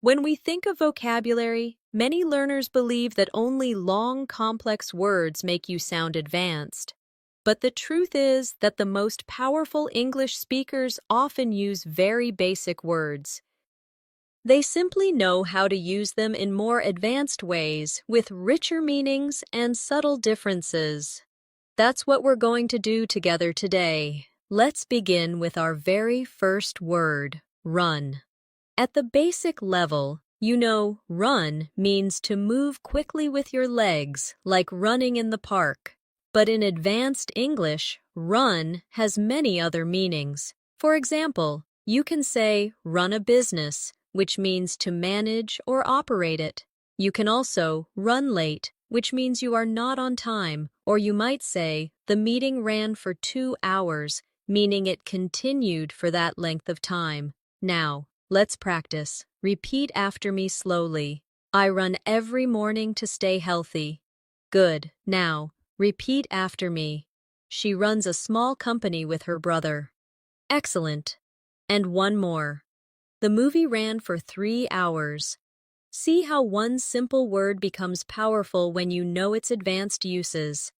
When we think of vocabulary, many learners believe that only long, complex words make you sound advanced. But the truth is that the most powerful English speakers often use very basic words. They simply know how to use them in more advanced ways with richer meanings and subtle differences. That's what we're going to do together today. Let's begin with our very first word, run. At the basic level, you know run means to move quickly with your legs, like running in the park. But in advanced English, run has many other meanings. For example, you can say run a business, which means to manage or operate it. You can also run late, which means you are not on time, or you might say the meeting ran for 2 hours, meaning it continued for that length of time. Now, let's practice. Repeat after me slowly. I run every morning to stay healthy. Good. Now, repeat after me. She runs a small company with her brother. Excellent. And one more. The movie ran for 3 hours. See how one simple word becomes powerful when you know its advanced uses.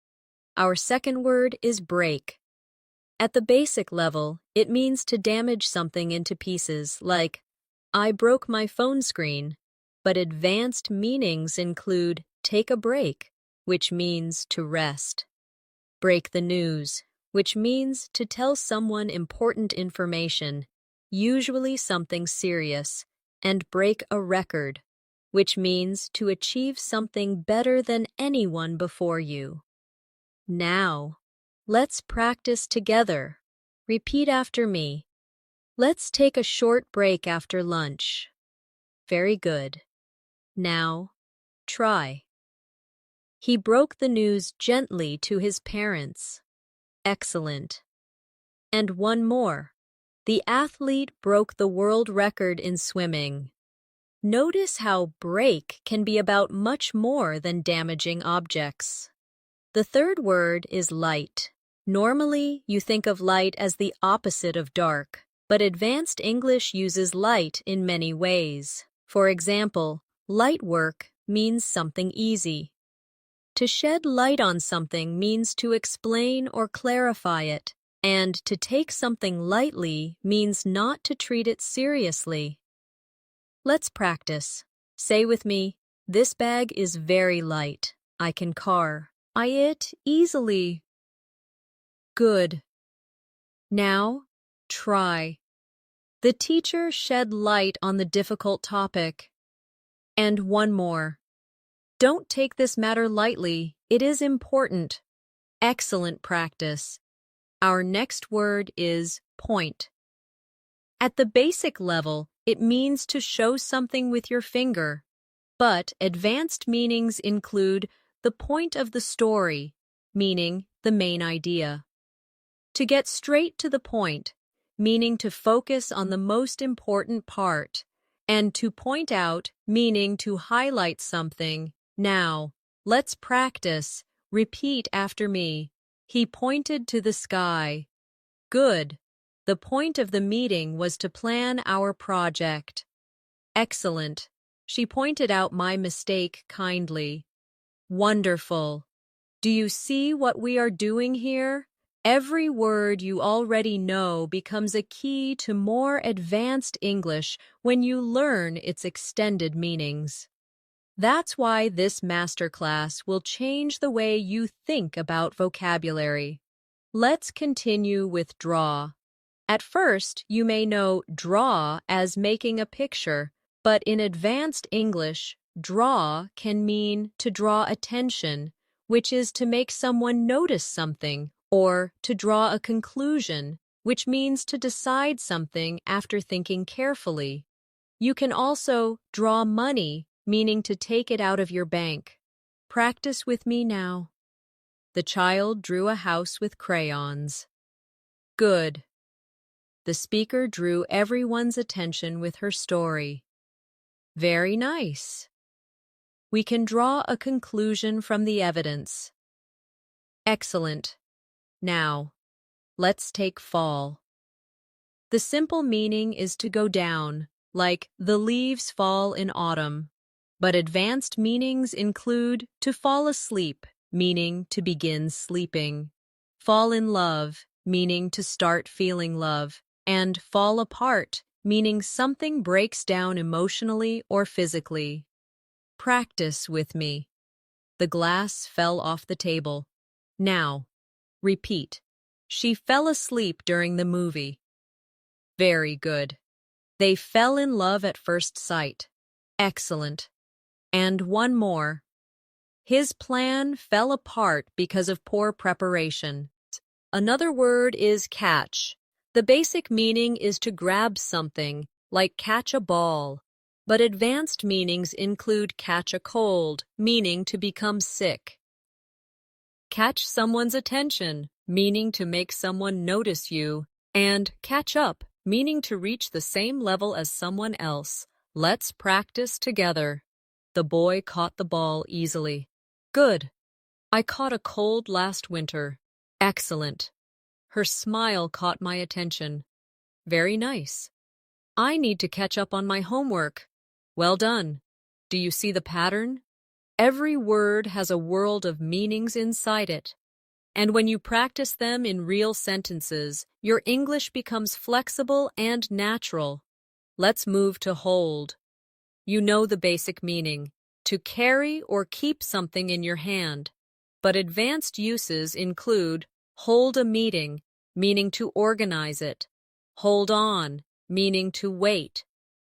Our second word is break. At the basic level, it means to damage something into pieces, like, I broke my phone screen. But advanced meanings include take a break, which means to rest. Break the news, which means to tell someone important information, usually something serious, and break a record, which means to achieve something better than anyone before you. Now, let's practice together. Repeat after me. Let's take a short break after lunch. Very good. Now, try. He broke the news gently to his parents. Excellent. And one more. The athlete broke the world record in swimming. Notice how break can be about much more than damaging objects. The third word is light. Normally, you think of light as the opposite of dark, but advanced English uses light in many ways. For example, light work means something easy. To shed light on something means to explain or clarify it, and to take something lightly means not to treat it seriously. Let's practice. Say with me, this bag is very light. I can carry it easily. Good. Now, try. The teacher shed light on the difficult topic. And one more. Don't take this matter lightly. It is important. Excellent practice. Our next word is point. At the basic level, it means to show something with your finger. But advanced meanings include the point of the story, meaning the main idea. To get straight to the point, meaning to focus on the most important part, and to point out, meaning to highlight something. Now, let's practice. Repeat after me. He pointed to the sky. Good. The point of the meeting was to plan our project. Excellent. She pointed out my mistake kindly. Wonderful. Do you see what we are doing here? Every word you already know becomes a key to more advanced English when you learn its extended meanings. That's why this masterclass will change the way you think about vocabulary. Let's continue with draw. At first, you may know draw as making a picture, but in advanced English, draw can mean to draw attention, which is to make someone notice something, or to draw a conclusion, which means to decide something after thinking carefully. You can also draw money, meaning to take it out of your bank. Practice with me now. The child drew a house with crayons. Good. The speaker drew everyone's attention with her story. Very nice. We can draw a conclusion from the evidence. Excellent. Now, let's take fall. The simple meaning is to go down, like the leaves fall in autumn. But advanced meanings include to fall asleep, meaning to begin sleeping, fall in love, meaning to start feeling love, and fall apart, meaning something breaks down emotionally or physically. Practice with me. The glass fell off the table. Now, repeat. She fell asleep during the movie. Very good. They fell in love at first sight. Excellent. And one more. His plan fell apart because of poor preparation. Another word is catch. The basic meaning is to grab something, like catch a ball. But advanced meanings include catch a cold, meaning to become sick. Catch someone's attention, meaning to make someone notice you. And catch up, meaning to reach the same level as someone else. Let's practice together. The boy caught the ball easily. Good. I caught a cold last winter. Excellent. Her smile caught my attention. Very nice. I need to catch up on my homework. Well done. Do you see the pattern? Every word has a world of meanings inside it. And when you practice them in real sentences, your English becomes flexible and natural. Let's move to hold. You know the basic meaning, to carry or keep something in your hand. But advanced uses include hold a meeting, meaning to organize it, hold on, meaning to wait,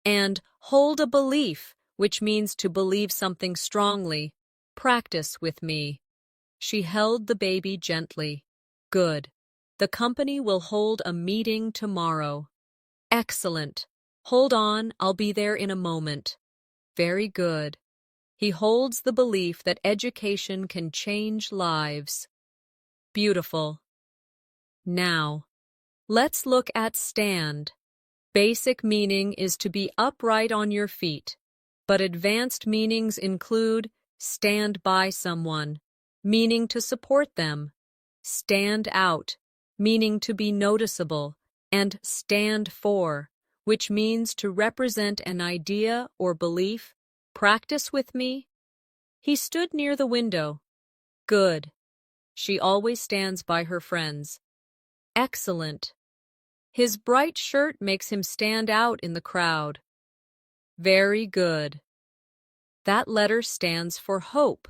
and hold a belief, which means to believe something strongly. Practice with me. She held the baby gently. Good. The company will hold a meeting tomorrow. Excellent. Hold on, I'll be there in a moment. Very good. He holds the belief that education can change lives. Beautiful. Now, let's look at stand. Basic meaning is to be upright on your feet, but advanced meanings include stand by someone, meaning to support them, stand out, meaning to be noticeable, and stand for, which means to represent an idea or belief. Practice with me. He stood near the window. Good. She always stands by her friends. Excellent. His bright shirt makes him stand out in the crowd. Very good. That letter stands for hope.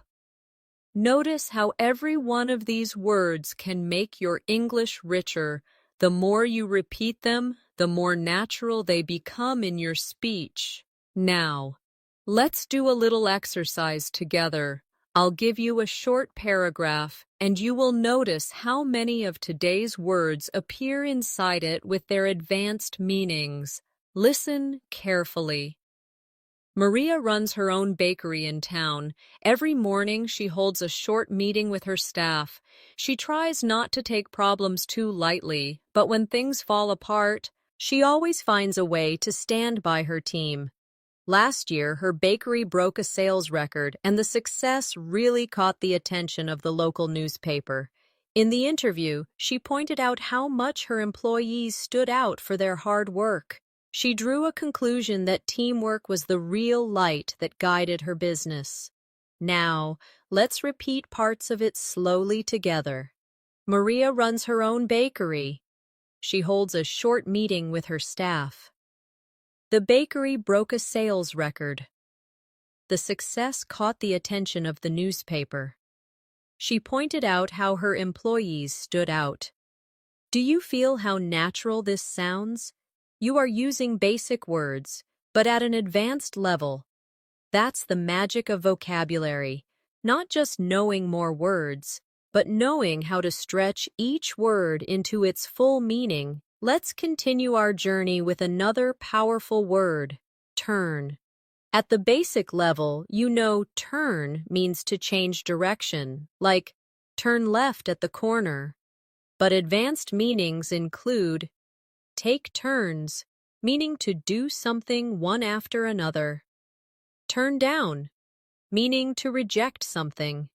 Notice how every one of these words can make your English richer. The more you repeat them, the more natural they become in your speech. Now, let's do a little exercise together. I'll give you a short paragraph, and you will notice how many of today's words appear inside it with their advanced meanings. Listen carefully. Maria runs her own bakery in town. Every morning, she holds a short meeting with her staff. She tries not to take problems too lightly, but when things fall apart, she always finds a way to stand by her team. Last year, her bakery broke a sales record, and the success really caught the attention of the local newspaper. In the interview, she pointed out how much her employees stood out for their hard work. She drew a conclusion that teamwork was the real light that guided her business. Now, let's repeat parts of it slowly together. Maria runs her own bakery. She holds a short meeting with her staff. The bakery broke a sales record. The success caught the attention of the newspaper. She pointed out how her employees stood out. Do you feel how natural this sounds? You are using basic words, but at an advanced level. That's the magic of vocabulary, not just knowing more words, but knowing how to stretch each word into its full meaning. Let's continue our journey with another powerful word, turn. At the basic level, you know turn means to change direction, like turn left at the corner. But advanced meanings include take turns, meaning to do something one after another. Turn down, meaning to reject something.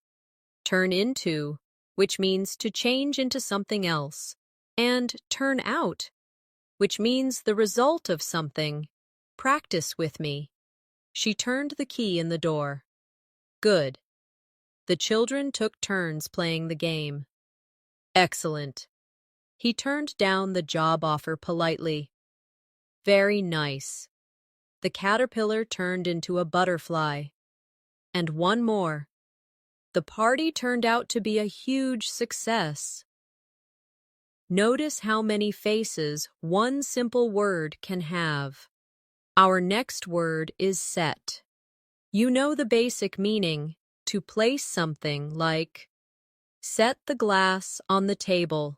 Turn into, which means to change into something else. And turn out, which means the result of something. Practice with me. She turned the key in the door. Good. The children took turns playing the game. Excellent. He turned down the job offer politely. Very nice. The caterpillar turned into a butterfly. And one more. The party turned out to be a huge success. Notice how many faces one simple word can have. Our next word is set. You know the basic meaning, to place something like set the glass on the table.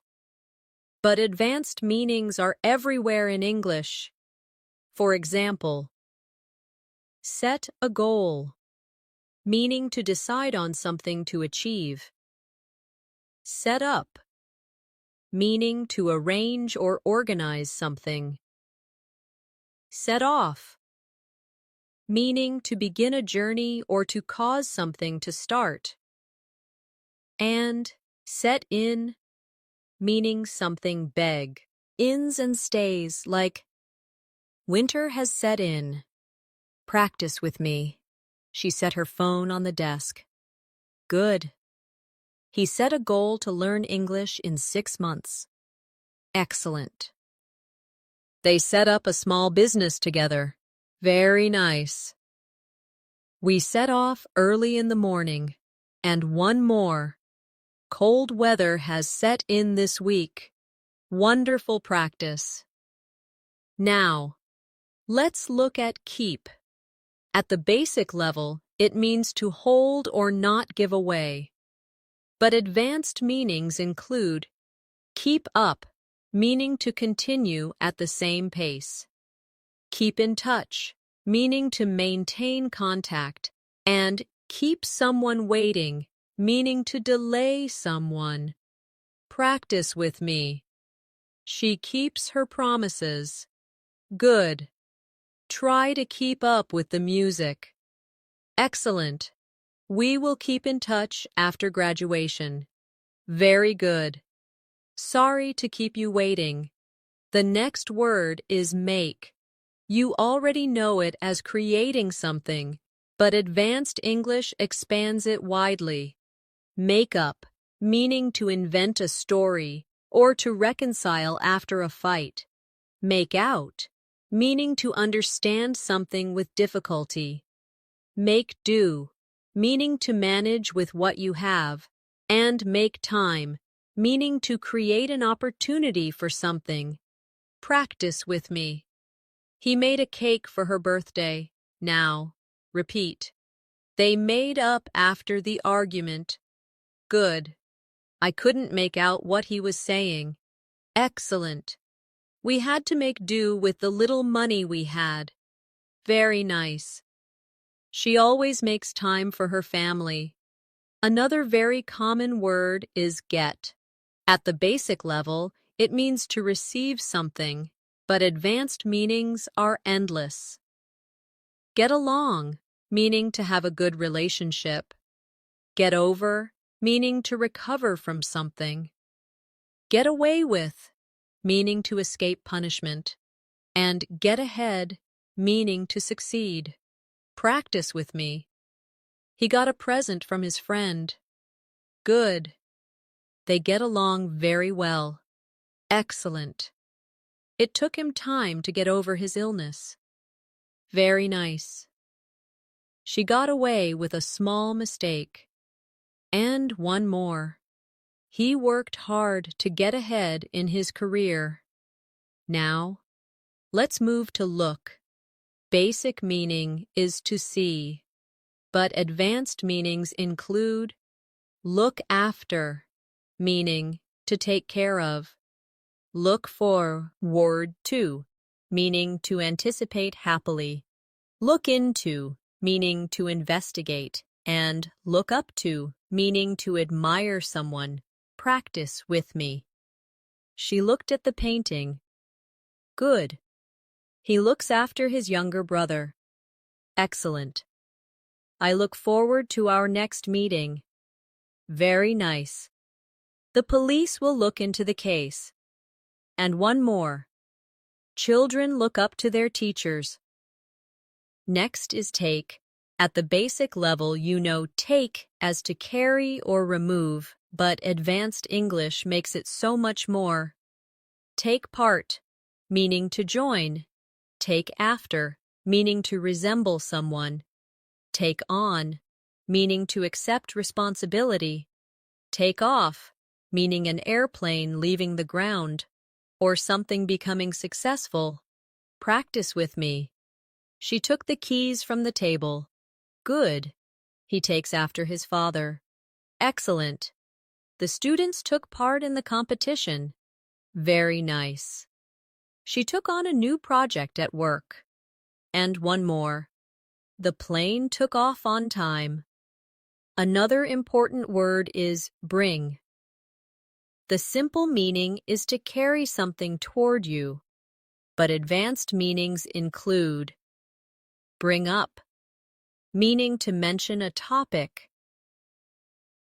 But advanced meanings are everywhere in English. For example, set a goal, meaning to decide on something to achieve. Set up, meaning to arrange or organize something. Set off, meaning to begin a journey or to cause something to start. And set in, meaning something beg. Ins and stays like winter has set in. Practice with me. She set her phone on the desk. Good. He set a goal to learn English in 6 months. Excellent. They set up a small business together. Very nice. We set off early in the morning. And one more. Cold weather has set in this week. Wonderful practice. Now, let's look at keep. At the basic level, it means to hold or not give away. But advanced meanings include keep up, meaning to continue at the same pace. Keep in touch, meaning to maintain contact. And keep someone waiting, meaning to delay someone. Practice with me. She keeps her promises. Good. Try to keep up with the music. Excellent. We will keep in touch after graduation. Very good. Sorry to keep you waiting. The next word is make. You already know it as creating something, but advanced English expands it widely. Make up, meaning to invent a story or to reconcile after a fight. Make out, meaning to understand something with difficulty. Make do, meaning to manage with what you have. And make time, meaning to create an opportunity for something. Practice with me. He made a cake for her birthday. Now, repeat. They made up after the argument. Good. I couldn't make out what he was saying. Excellent. We had to make do with the little money we had. Very nice. She always makes time for her family. Another very common word is get. At the basic level, it means to receive something, but advanced meanings are endless. Get along, meaning to have a good relationship. Get over, meaning to recover from something. Get away with, meaning to escape punishment. And get ahead, meaning to succeed. Practice with me. He got a present from his friend. Good. They get along very well. Excellent. It took him time to get over his illness. Very nice. She got away with a small mistake. And one more. He worked hard to get ahead in his career. Now, let's move to look. Basic meaning is to see, but advanced meanings include look after, meaning to take care of. Look forward to, meaning to anticipate happily. Look into, meaning to investigate. And look up to, meaning to admire someone. Practice with me. She looked at the painting. Good. He looks after his younger brother. Excellent. I look forward to our next meeting. Very nice. The police will look into the case. And one more. Children look up to their teachers. Next is take. At the basic level, you know take as to carry or remove, but advanced English makes it so much more. Take part, meaning to join. Take after, meaning to resemble someone. Take on, meaning to accept responsibility. Take off, meaning an airplane leaving the ground, or something becoming successful. Practice with me. She took the keys from the table. Good. He takes after his father. Excellent. The students took part in the competition. Very nice. She took on a new project at work. And one more. The plane took off on time. Another important word is bring. The simple meaning is to carry something toward you, but advanced meanings include bring up, meaning to mention a topic.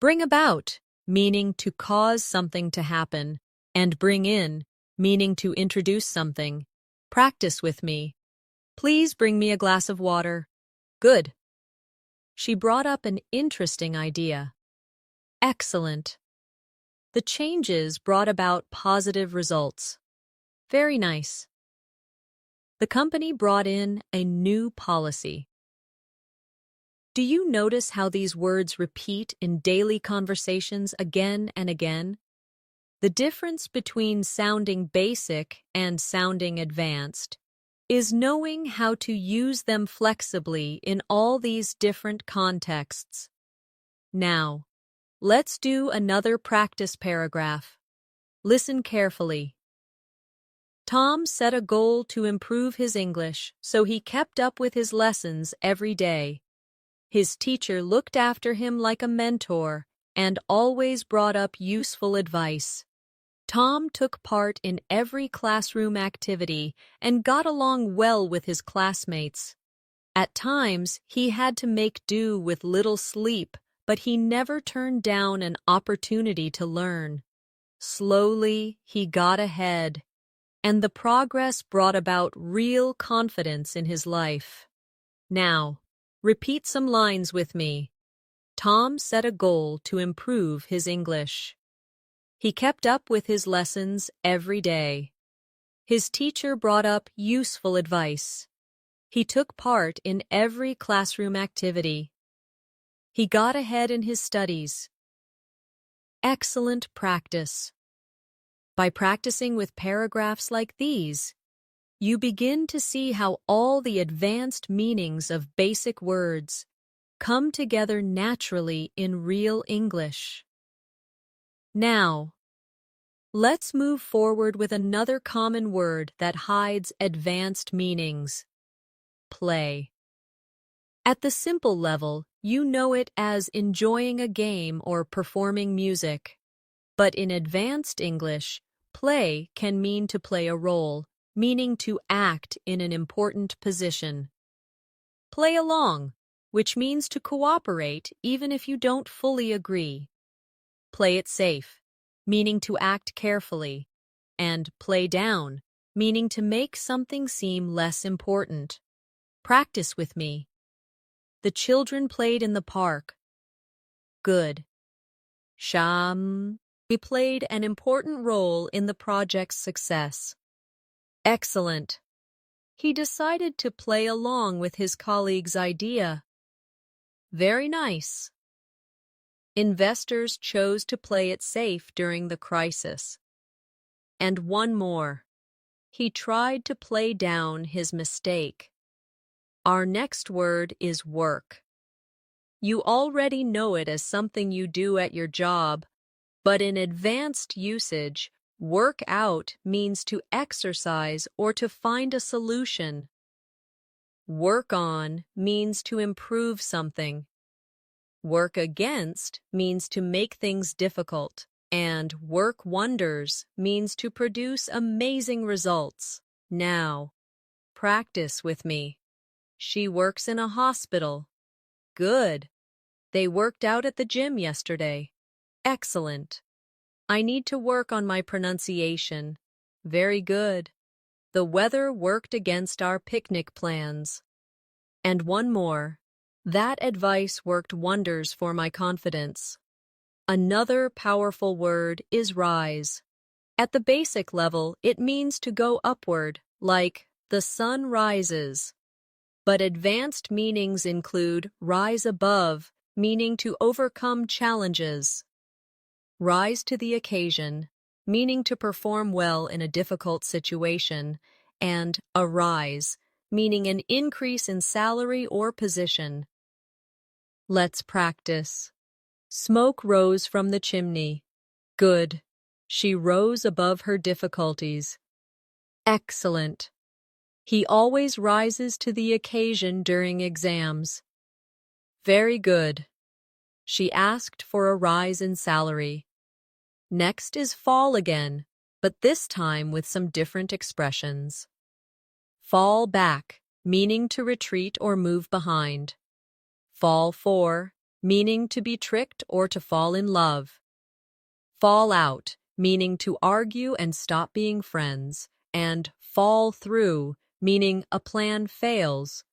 Bring about, meaning to cause something to happen, and bring in, meaning to introduce something. Practice with me. Please bring me a glass of water. Good. She brought up an interesting idea. Excellent. The changes brought about positive results. Very nice. The company brought in a new policy. Do you notice how these words repeat in daily conversations again and again? The difference between sounding basic and sounding advanced is knowing how to use them flexibly in all these different contexts. Now, let's do another practice paragraph. Listen carefully. Tom set a goal to improve his English, so he kept up with his lessons every day. His teacher looked after him like a mentor and always brought up useful advice. Tom took part in every classroom activity and got along well with his classmates. At times, he had to make do with little sleep, but he never turned down an opportunity to learn. Slowly, he got ahead, and the progress brought about real confidence in his life. Now, repeat some lines with me. Tom set a goal to improve his English. He kept up with his lessons every day. His teacher brought up useful advice. He took part in every classroom activity. He got ahead in his studies. Excellent practice. By practicing with paragraphs like these, you begin to see how all the advanced meanings of basic words come together naturally in real English. Now, let's move forward with another common word that hides advanced meanings. Play. At the simple level, you know it as enjoying a game or performing music. But in advanced English, play can mean to play a role, meaning to act in an important position. Play along, which means to cooperate even if you don't fully agree. Play it safe, meaning to act carefully. And play down, meaning to make something seem less important. Practice with me. The children played in the park. Good. Sham. We played an important role in the project's success. Excellent. He decided to play along with his colleague's idea. Very nice. Investors chose to play it safe during the crisis. And one more. He tried to play down his mistake. Our next word is work. You already know it as something you do at your job, but in advanced usage, work out means to exercise or to find a solution. Work on means to improve something. Work against means to make things difficult. And work wonders means to produce amazing results. Now, practice with me. She works in a hospital. Good. They worked out at the gym yesterday. Excellent. I need to work on my pronunciation. Very good. The weather worked against our picnic plans. And one more. That advice worked wonders for my confidence. Another powerful word is rise. At the basic level, it means to go upward, like the sun rises. But advanced meanings include rise above, meaning to overcome challenges. Rise to the occasion, meaning to perform well in a difficult situation, and arise, meaning an increase in salary or position. Let's practice. Smoke rose from the chimney. Good. She rose above her difficulties. Excellent. He always rises to the occasion during exams. Very good. She asked for a rise in salary. Next is fall again, but this time with some different expressions. Fall back, meaning to retreat or move behind. Fall for, meaning to be tricked or to fall in love. Fall out, meaning to argue and stop being friends. And fall through, meaning a plan fails.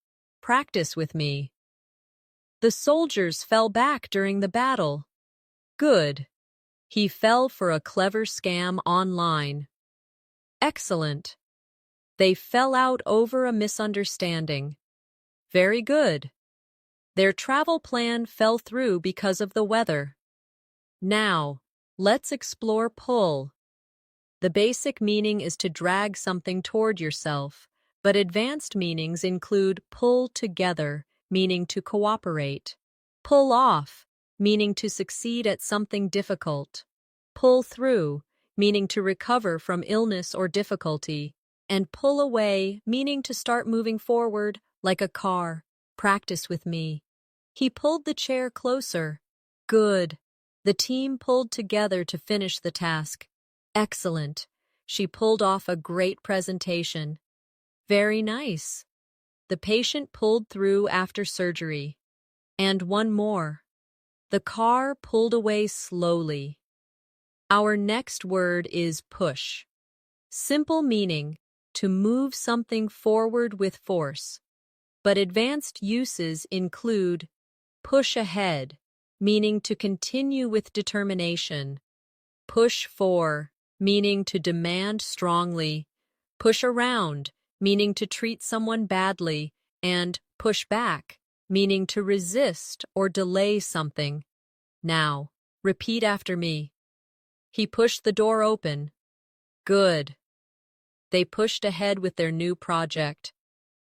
Practice with me. The soldiers fell back during the battle. Good. He fell for a clever scam online. Excellent. They fell out over a misunderstanding. Very good. Their travel plan fell through because of the weather. Now, let's explore pull. The basic meaning is to drag something toward yourself, but advanced meanings include pull together, meaning to cooperate. Pull off, meaning to succeed at something difficult. Pull through, meaning to recover from illness or difficulty. And pull away, meaning to start moving forward, like a car. Practice with me. He pulled the chair closer. Good. The team pulled together to finish the task. Excellent. She pulled off a great presentation. Very nice. The patient pulled through after surgery. And one more. The car pulled away slowly. Our next word is push. Simple meaning, to move something forward with force. But advanced uses include push ahead, meaning to continue with determination. Push for, meaning to demand strongly. Push around, meaning to treat someone badly. And push back, meaning to resist or delay something. Now, repeat after me. He pushed the door open. Good. They pushed ahead with their new project.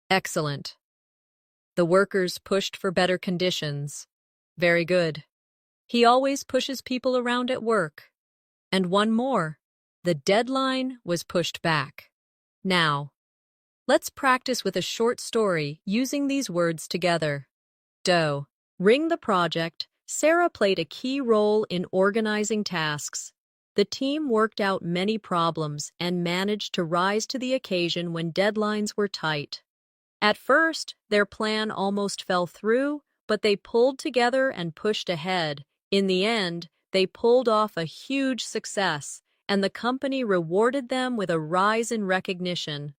Excellent. The workers pushed for better conditions. Very good. He always pushes people around at work. And one more. The deadline was pushed back. Now, let's practice with a short story using these words together. Ring the project. Sarah played a key role in organizing tasks. The team worked out many problems and managed to rise to the occasion when deadlines were tight. At first, their plan almost fell through, but they pulled together and pushed ahead. In the end, they pulled off a huge success, and the company rewarded them with a rise in recognition.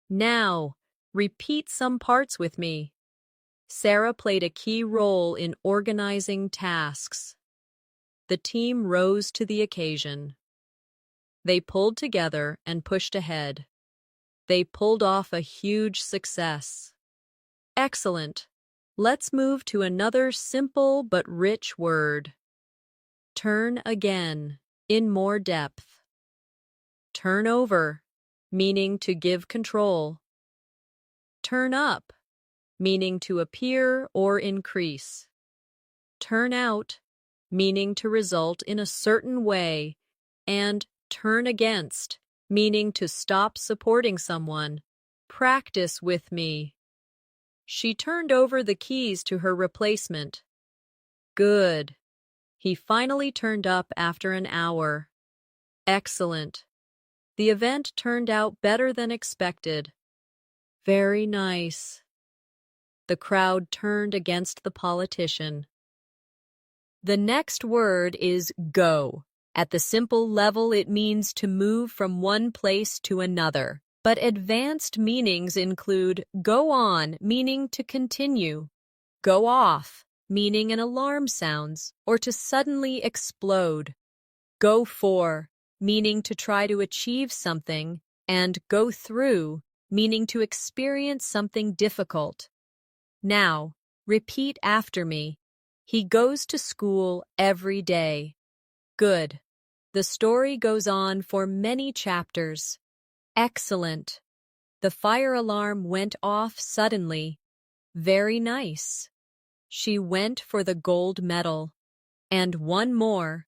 Now, repeat some parts with me. Sarah played a key role in organizing tasks. The team rose to the occasion. They pulled together and pushed ahead. They pulled off a huge success. Excellent. Let's move to another simple but rich word. Turn again, in more depth. Turn over, meaning to give control. Turn up, meaning to appear or increase. Turn out, meaning to result in a certain way. And turn against, meaning to stop supporting someone. Practice with me. She turned over the keys to her replacement. Good. He finally turned up after an hour. Excellent. The event turned out better than expected. Very nice. The crowd turned against the politician. The next word is go. At the simple level, it means to move from one place to another. But advanced meanings include go on, meaning to continue, go off, meaning an alarm sounds or to suddenly explode, go for, meaning to try to achieve something, and go through, meaning to experience something difficult. Now, repeat after me. He goes to school every day. Good. The story goes on for many chapters. Excellent. The fire alarm went off suddenly. Very nice. She went for the gold medal. And one more.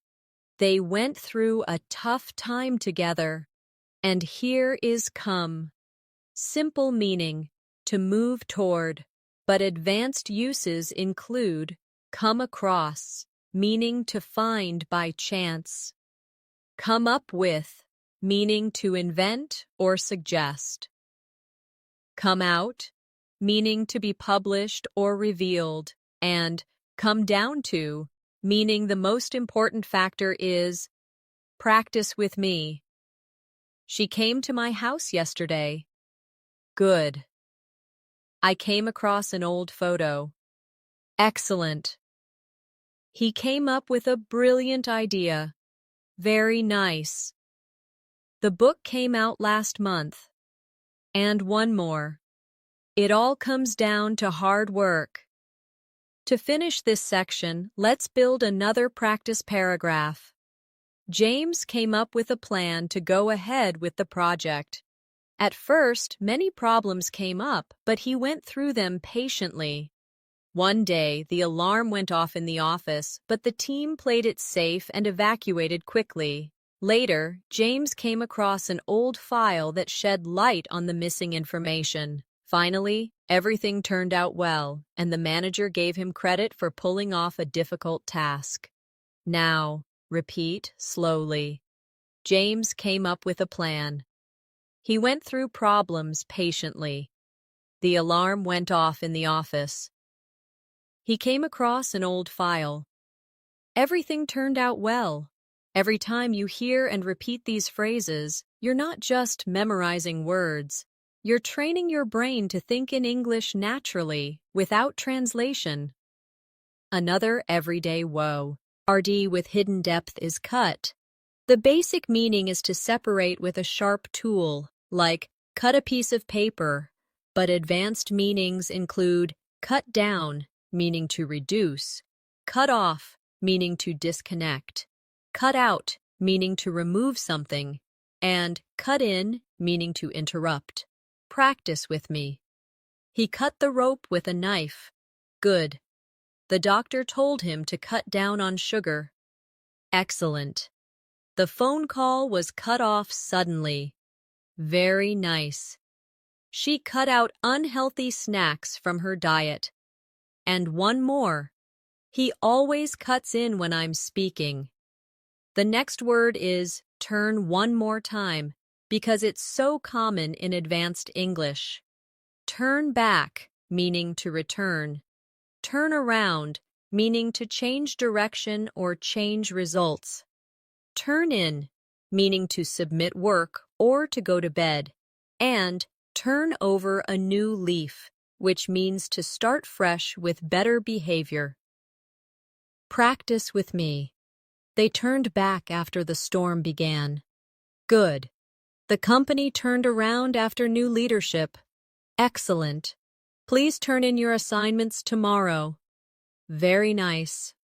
They went through a tough time together. And here is come. Simple meaning, to move toward, but advanced uses include come across, meaning to find by chance. Come up with, meaning to invent or suggest. Come out, meaning to be published or revealed, and come down to, meaning the most important factor is practice with me. She came to my house yesterday. Good. I came across an old photo. Excellent. He came up with a brilliant idea. Very nice. The book came out last month. And one more. It all comes down to hard work. To finish this section, let's build another practice paragraph. James came up with a plan to go ahead with the project. At first, many problems came up, but he went through them patiently. One day, the alarm went off in the office, but the team played it safe and evacuated quickly. Later, James came across an old file that shed light on the missing information. Finally, everything turned out well, and the manager gave him credit for pulling off a difficult task. Now, repeat slowly. James came up with a plan. He went through problems patiently. The alarm went off in the office. He came across an old file. Everything turned out well. Every time you hear and repeat these phrases, you're not just memorizing words. You're training your brain to think in English naturally, without translation. Another everyday woe. RD with hidden depth is cut. The basic meaning is to separate with a sharp tool, like cut a piece of paper, but advanced meanings include cut down, meaning to reduce, cut off, meaning to disconnect, cut out, meaning to remove something, and cut in, meaning to interrupt. Practice with me. He cut the rope with a knife. Good. The doctor told him to cut down on sugar. Excellent. The phone call was cut off suddenly. Very nice. She cut out unhealthy snacks from her diet. And one more. He always cuts in when I'm speaking. The next word is turn one more time, because it's so common in advanced English. Turn back, meaning to return. Turn around, meaning to change direction or change results. Turn in, meaning to submit work or to go to bed. And turn over a new leaf, which means to start fresh with better behavior. Practice with me. They turned back after the storm began. Good. The company turned around after new leadership. Excellent. Please turn in your assignments tomorrow. Very nice.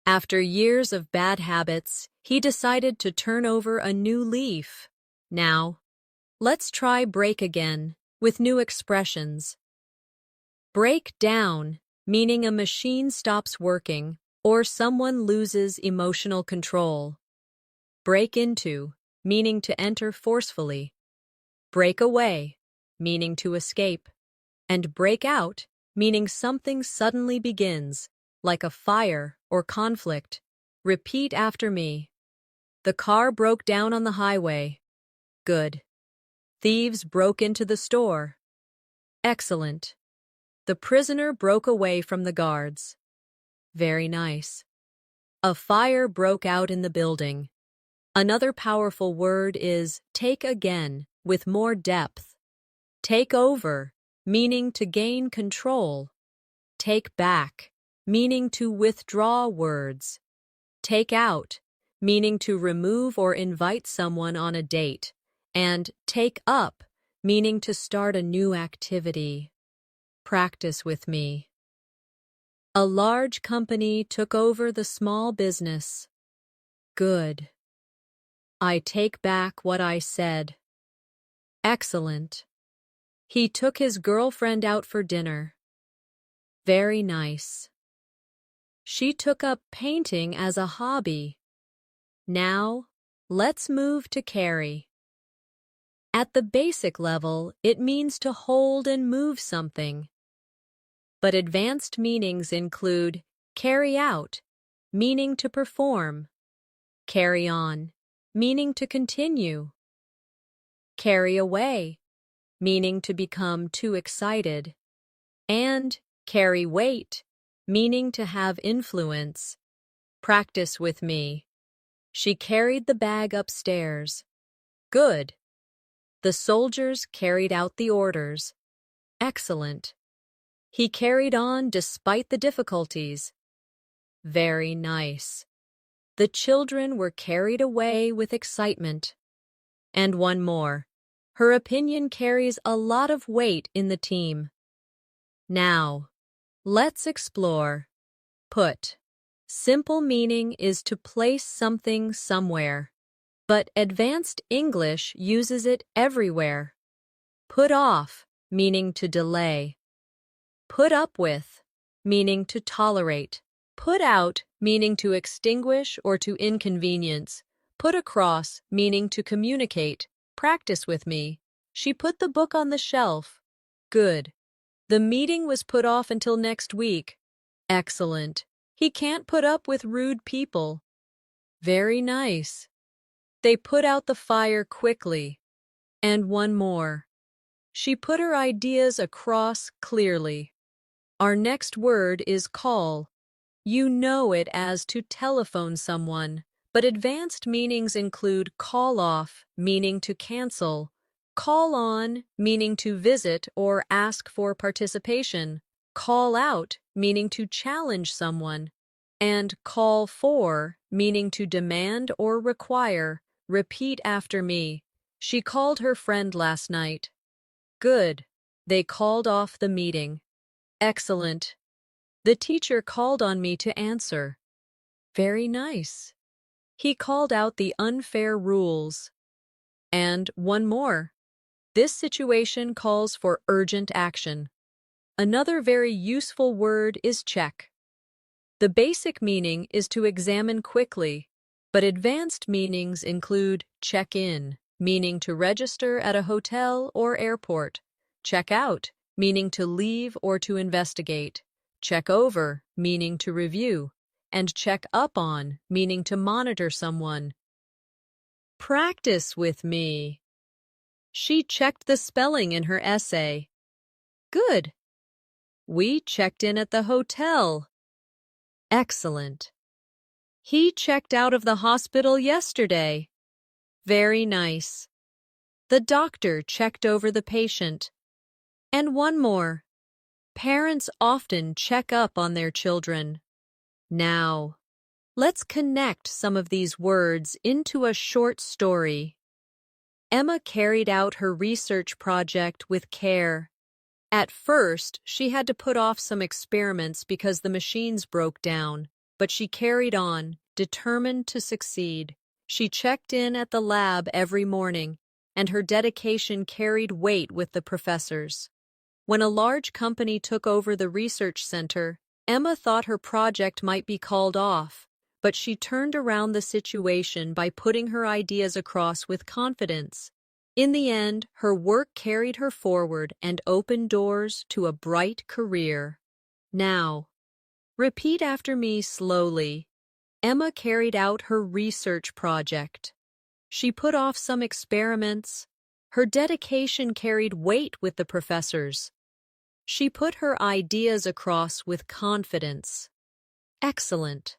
After years of bad habits, he decided to turn over a new leaf. Now, let's try break again, with new expressions. Break down, meaning a machine stops working, or someone loses emotional control. Break into, meaning to enter forcefully. Break away, meaning to escape. And break out, meaning something suddenly begins, like a fire or conflict. Repeat after me. The car broke down on the highway. Good. Thieves broke into the store. Excellent. The prisoner broke away from the guards. Very nice. A fire broke out in the building. Another powerful word is take again, with more depth. Take over, meaning to gain control. Take back, meaning to withdraw words. Take out, meaning to remove or invite someone on a date. And take up, meaning to start a new activity. Practice with me. A large company took over the small business. Good. I take back what I said. Excellent. He took his girlfriend out for dinner. Very nice. She took up painting as a hobby. Now, let's move to carry. At the basic level, it means to hold and move something. But advanced meanings include carry out, meaning to perform, carry on, meaning to continue, carry away, meaning to become too excited, and carry weight, meaning to have influence. Practice with me. She carried the bag upstairs. Good. The soldiers carried out the orders. Excellent. He carried on despite the difficulties. Very nice. The children were carried away with excitement. And one more. Her opinion carries a lot of weight in the team. Now, let's explore. Put. Simple meaning is to place something somewhere, but advanced English uses it everywhere. Put off, meaning to delay. Put up with, meaning to tolerate. Put out, meaning to extinguish or to inconvenience. Put across, meaning to communicate. Practice with me. She put the book on the shelf. Good. The meeting was put off until next week. Excellent. He can't put up with rude people. Very nice. They put out the fire quickly. And one more. She put her ideas across clearly. Our next word is call. You know it as to telephone someone, but advanced meanings include call off, meaning to cancel, call on, meaning to visit or ask for participation, call out, meaning to challenge someone, and call for, meaning to demand or require. Repeat after me. She called her friend last night. Good. They called off the meeting. Excellent. The teacher called on me to answer. Very nice. He called out the unfair rules. And one more. This situation calls for urgent action. Another very useful word is check. The basic meaning is to examine quickly, but advanced meanings include check in, meaning to register at a hotel or airport, check out, meaning to leave or to investigate, check over, meaning to review, and check up on, meaning to monitor someone. Practice with me. She checked the spelling in her essay. Good. We checked in at the hotel. Excellent. He checked out of the hospital yesterday. Very nice. The doctor checked over the patient. And one more. Parents often check up on their children. Now, let's connect some of these words into a short story. Emma carried out her research project with care. At first, she had to put off some experiments because the machines broke down, but she carried on, determined to succeed. She checked in at the lab every morning, and her dedication carried weight with the professors. When a large company took over the research center, Emma thought her project might be called off, but she turned around the situation by putting her ideas across with confidence. In the end, her work carried her forward and opened doors to a bright career. Now, repeat after me slowly. Emma carried out her research project. She put off some experiments. Her dedication carried weight with the professors. She put her ideas across with confidence. Excellent.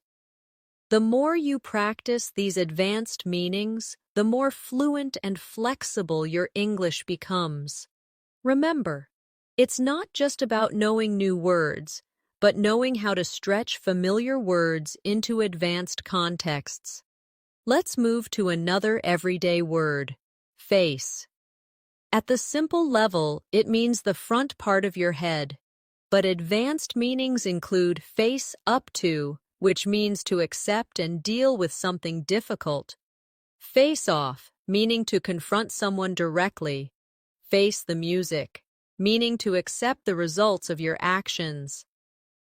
The more you practice these advanced meanings, the more fluent and flexible your English becomes. Remember, it's not just about knowing new words, but knowing how to stretch familiar words into advanced contexts. Let's move to another everyday word, face. At the simple level, it means the front part of your head, but advanced meanings include face up to, which means to accept and deal with something difficult. Face off, meaning to confront someone directly. Face the music, meaning to accept the results of your actions.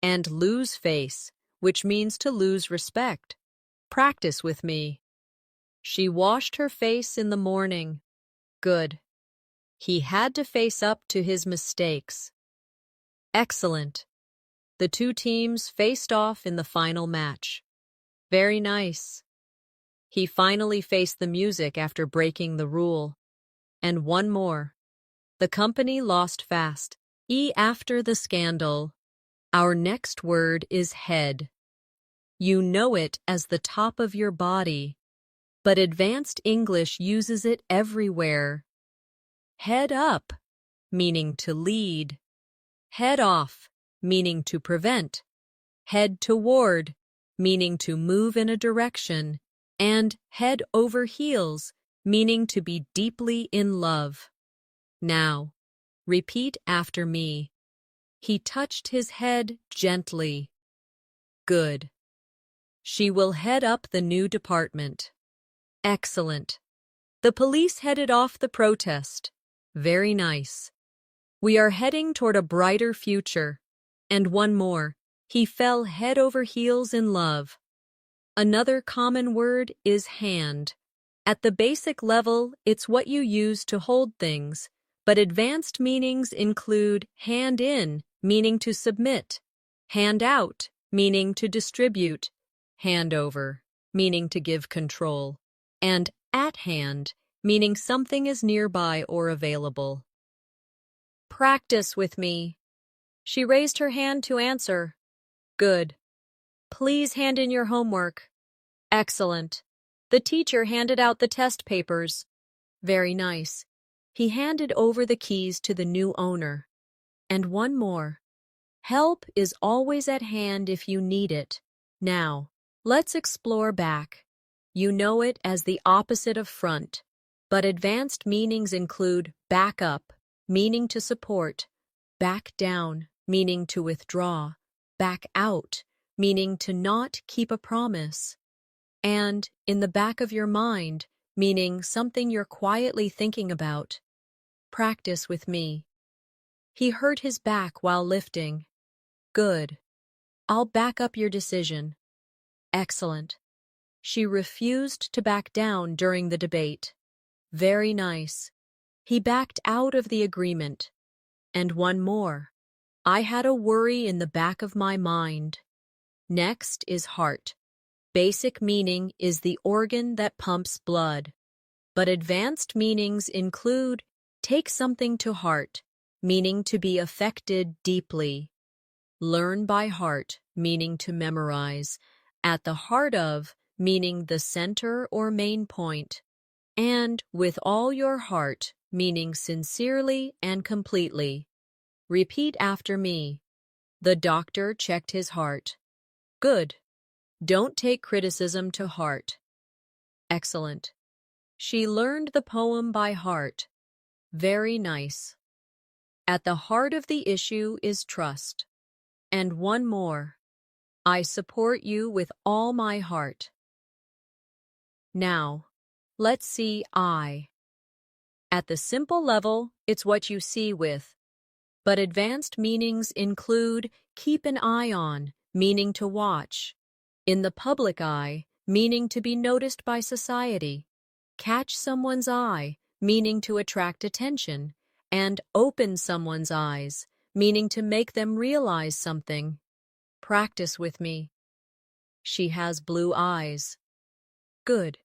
And lose face, which means to lose respect. Practice with me. She washed her face in the morning. Good. He had to face up to his mistakes. Excellent. The two teams faced off in the final match. Very nice. He finally faced the music after breaking the rule. And one more. The company lost fast. After the scandal. Our next word is head. You know it as the top of your body, but advanced English uses it everywhere. Head up, meaning to lead. Head off, meaning to prevent. Head toward, meaning to move in a direction. And head over heels, meaning to be deeply in love. Now, repeat after me. He touched his head gently. Good. She will head up the new department. Excellent. The police headed off the protest. Very nice. We are heading toward a brighter future. And one more. He fell head over heels in love. Another common word is hand. At the basic level, it's what you use to hold things, but advanced meanings include hand in, meaning to submit, hand out, meaning to distribute, hand over, meaning to give control, and at hand, meaning something is nearby or available. Practice with me. She raised her hand to answer. Good. Please hand in your homework. Excellent. The teacher handed out the test papers. Very nice. He handed over the keys to the new owner. And one more. Help is always at hand if you need it. Now, let's explore back. You know it as the opposite of front, but advanced meanings include back up, meaning to support, back down, meaning to withdraw, back out, meaning to not keep a promise, and in the back of your mind, meaning something you're quietly thinking about. Practice with me. He hurt his back while lifting. Good. I'll back up your decision. Excellent. She refused to back down during the debate. Very nice. He backed out of the agreement. And one more. I had a worry in the back of my mind. Next is heart. Basic meaning is the organ that pumps blood. But advanced meanings include take something to heart, meaning to be affected deeply. Learn by heart, meaning to memorize. At the heart of, meaning the center or main point. And with all your heart, meaning sincerely and completely. Repeat after me. The doctor checked his heart. Good. Don't take criticism to heart. Excellent. She learned the poem by heart. Very nice. At the heart of the issue is trust. And one more. I support you with all my heart. Now, let's see I. At the simple level, it's what you see with. But advanced meanings include keep an eye on, meaning to watch. In the public eye, meaning to be noticed by society. Catch someone's eye, meaning to attract attention. And open someone's eyes, meaning to make them realize something. Practice with me. She has blue eyes. Good.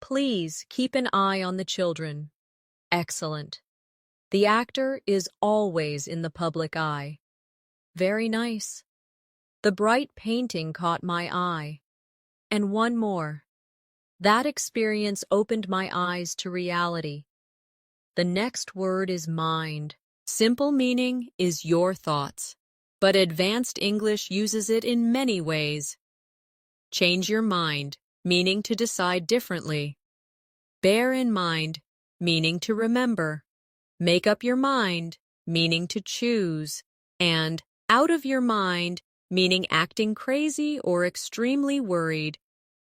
Please keep an eye on the children. Excellent. The actor is always in the public eye. Very nice. The bright painting caught my eye. And one more. That experience opened my eyes to reality. The next word is mind. Simple meaning is your thoughts, but advanced English uses it in many ways. Change your mind, meaning to decide differently. Bear in mind, meaning to remember. Make up your mind, meaning to choose. And out of your mind, meaning acting crazy or extremely worried.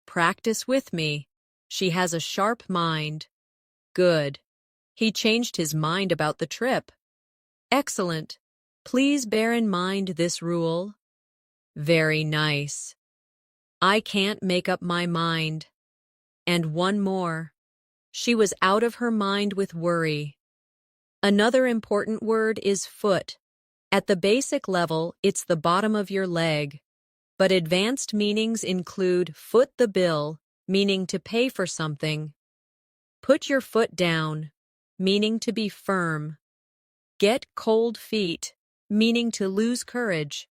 Practice with me. She has a sharp mind. Good. He changed his mind about the trip. Excellent. Please bear in mind this rule. Very nice. I can't make up my mind. And one more. She was out of her mind with worry. Another important word is foot. At the basic level, it's the bottom of your leg. But advanced meanings include foot the bill, meaning to pay for something. Put your foot down, meaning to be firm. Get cold feet, meaning to lose courage.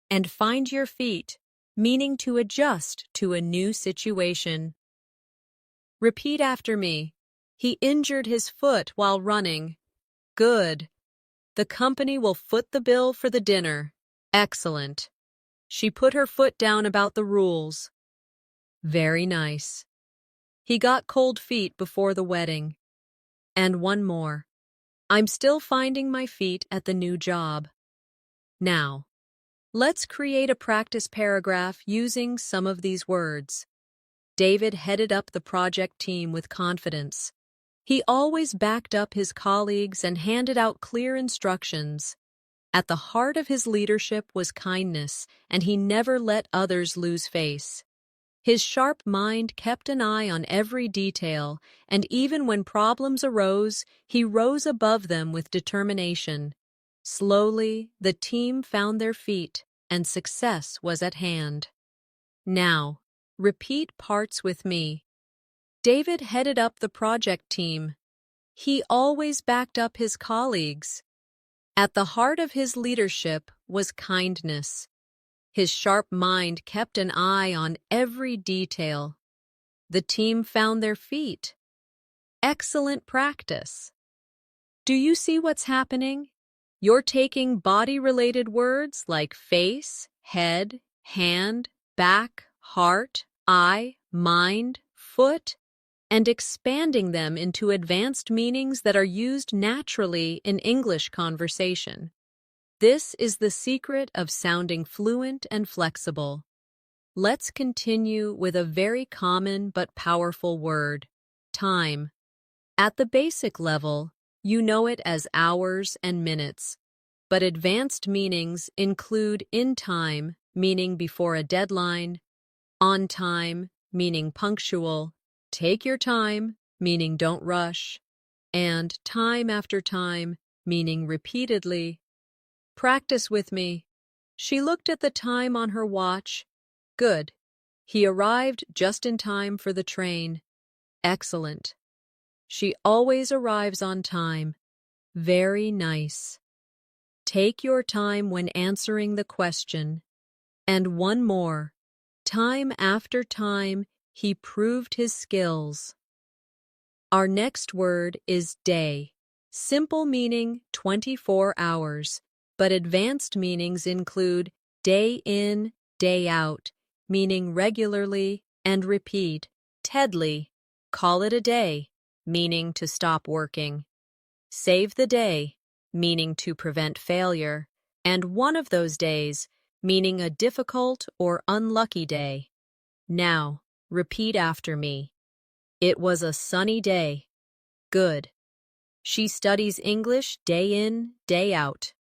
And find your feet, meaning to adjust to a new situation. Repeat after me. He injured his foot while running. Good. The company will foot the bill for the dinner. Excellent. She put her foot down about the rules. Very nice. He got cold feet before the wedding. And one more. I'm still finding my feet at the new job. Now, let's create a practice paragraph using some of these words. David headed up the project team with confidence. He always backed up his colleagues and handed out clear instructions. At the heart of his leadership was kindness, and he never let others lose face. His sharp mind kept an eye on every detail, and even when problems arose, he rose above them with determination. Slowly, the team found their feet, and success was at hand. Now, repeat parts with me. David headed up the project team. He always backed up his colleagues. At the heart of his leadership was kindness. His sharp mind kept an eye on every detail. The team found their feet. Excellent practice. Do you see what's happening? You're taking body-related words like face, head, hand, back, heart, eye, mind, foot, and expanding them into advanced meanings that are used naturally in English conversation. This is the secret of sounding fluent and flexible. Let's continue with a very common but powerful word, time. At the basic level, you know it as hours and minutes, but advanced meanings include in time, meaning before a deadline, on time, meaning punctual, take your time, meaning don't rush, and time after time, meaning repeatedly. Practice with me. She looked at the time on her watch. Good. He arrived just in time for the train. Excellent. She always arrives on time. Very nice. Take your time when answering the question. And one more. Time after time, he proved his skills. Our next word is day. Simple meaning 24 hours, but advanced meanings include day in, day out, meaning regularly and repeat. Tedly, call it a day, meaning to stop working. Save the day, meaning to prevent failure, and one of those days, meaning a difficult or unlucky day. Now, repeat after me. It was a sunny day. Good. She studies English day in, day out.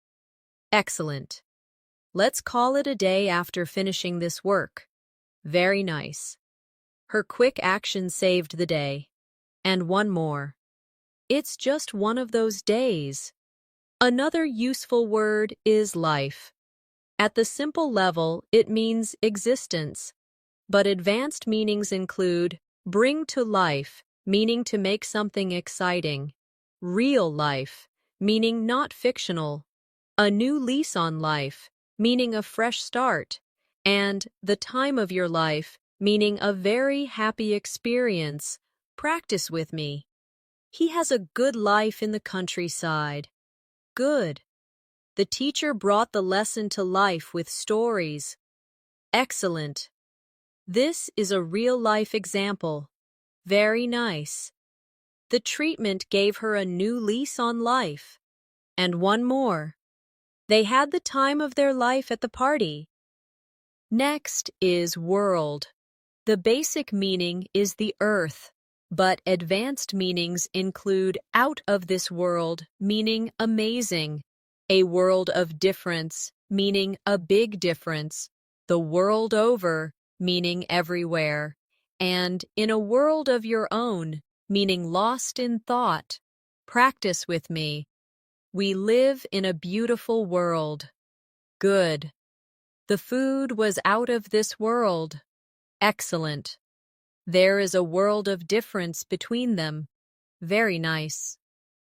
Excellent. Let's call it a day after finishing this work. Very nice. Her quick action saved the day. And one more. It's just one of those days. Another useful word is life. At the simple level, it means existence. But advanced meanings include bring to life, meaning to make something exciting. Real life, meaning not fictional. A new lease on life, meaning a fresh start. And the time of your life, meaning a very happy experience. Practice with me. He has a good life in the countryside. Good. The teacher brought the lesson to life with stories. Excellent. This is a real-life example. Very nice. The treatment gave her a new lease on life. And one more. They had the time of their life at the party. Next is world. The basic meaning is the earth, but advanced meanings include out of this world, meaning amazing, a world of difference, meaning a big difference, the world over, meaning everywhere, and in a world of your own, meaning lost in thought. Practice with me. We live in a beautiful world. Good. The food was out of this world. Excellent. There is a world of difference between them. Very nice.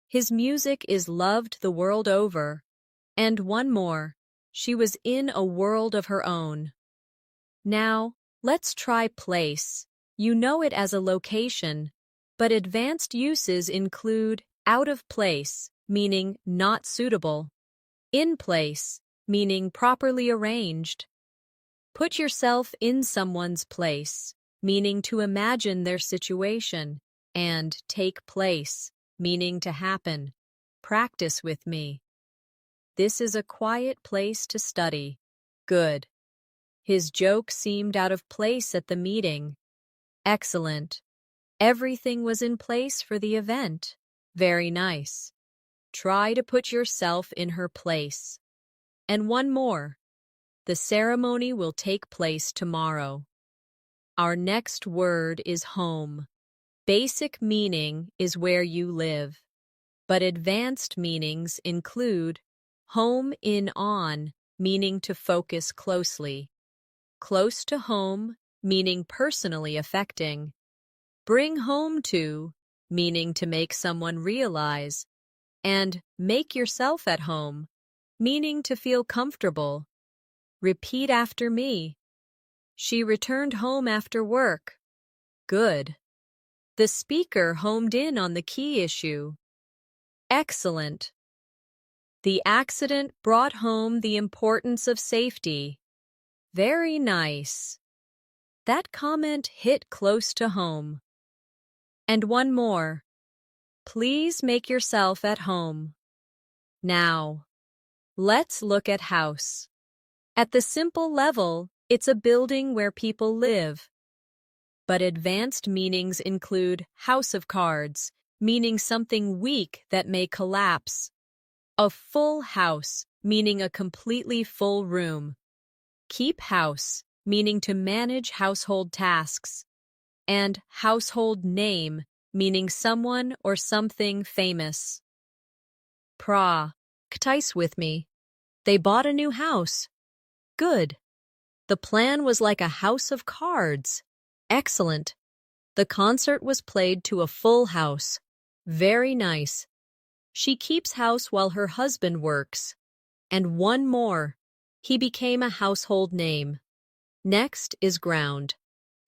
His music is loved the world over. And one more. She was in a world of her own. Now, let's try place. You know it as a location, but advanced uses include out of place, meaning not suitable, in place, meaning properly arranged. Put yourself in someone's place, meaning to imagine their situation, and take place, meaning to happen. Practice with me. This is a quiet place to study. Good. His joke seemed out of place at the meeting. Excellent. Everything was in place for the event. Very nice. Try to put yourself in her place. And one more. The ceremony will take place tomorrow. Our next word is home. Basic meaning is where you live, but advanced meanings include home in on, meaning to focus closely, close to home, meaning personally affecting, bring home to, meaning to make someone realize, and make yourself at home, meaning to feel comfortable. Repeat after me. She returned home after work. Good. The speaker homed in on the key issue. Excellent. The accident brought home the importance of safety. Very nice. That comment hit close to home. And one more. Please make yourself at home. Now, let's look at house. At the simple level, it's a building where people live. But advanced meanings include house of cards, meaning something weak that may collapse. A full house, meaning a completely full room. Keep house, meaning to manage household tasks. And household name, meaning someone or something famous. Practice with me. They bought a new house. Good. The plan was like a house of cards. Excellent. The concert was played to a full house. Very nice. She keeps house while her husband works. And one more. He became a household name. Next is ground.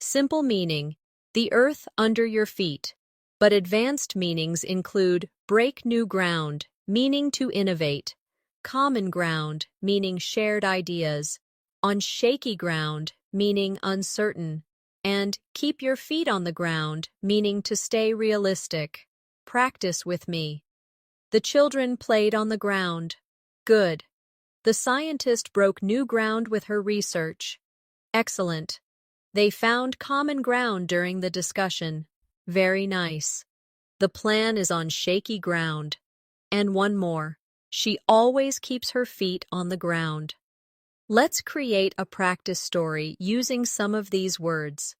Simple meaning, the earth under your feet. But advanced meanings include break new ground, meaning to innovate. Common ground, meaning shared ideas. On shaky ground, meaning uncertain. And keep your feet on the ground, meaning to stay realistic. Practice with me. The children played on the ground. Good. The scientist broke new ground with her research. Excellent. They found common ground during the discussion. Very nice. The plan is on shaky ground. And one more. She always keeps her feet on the ground. Let's create a practice story using some of these words.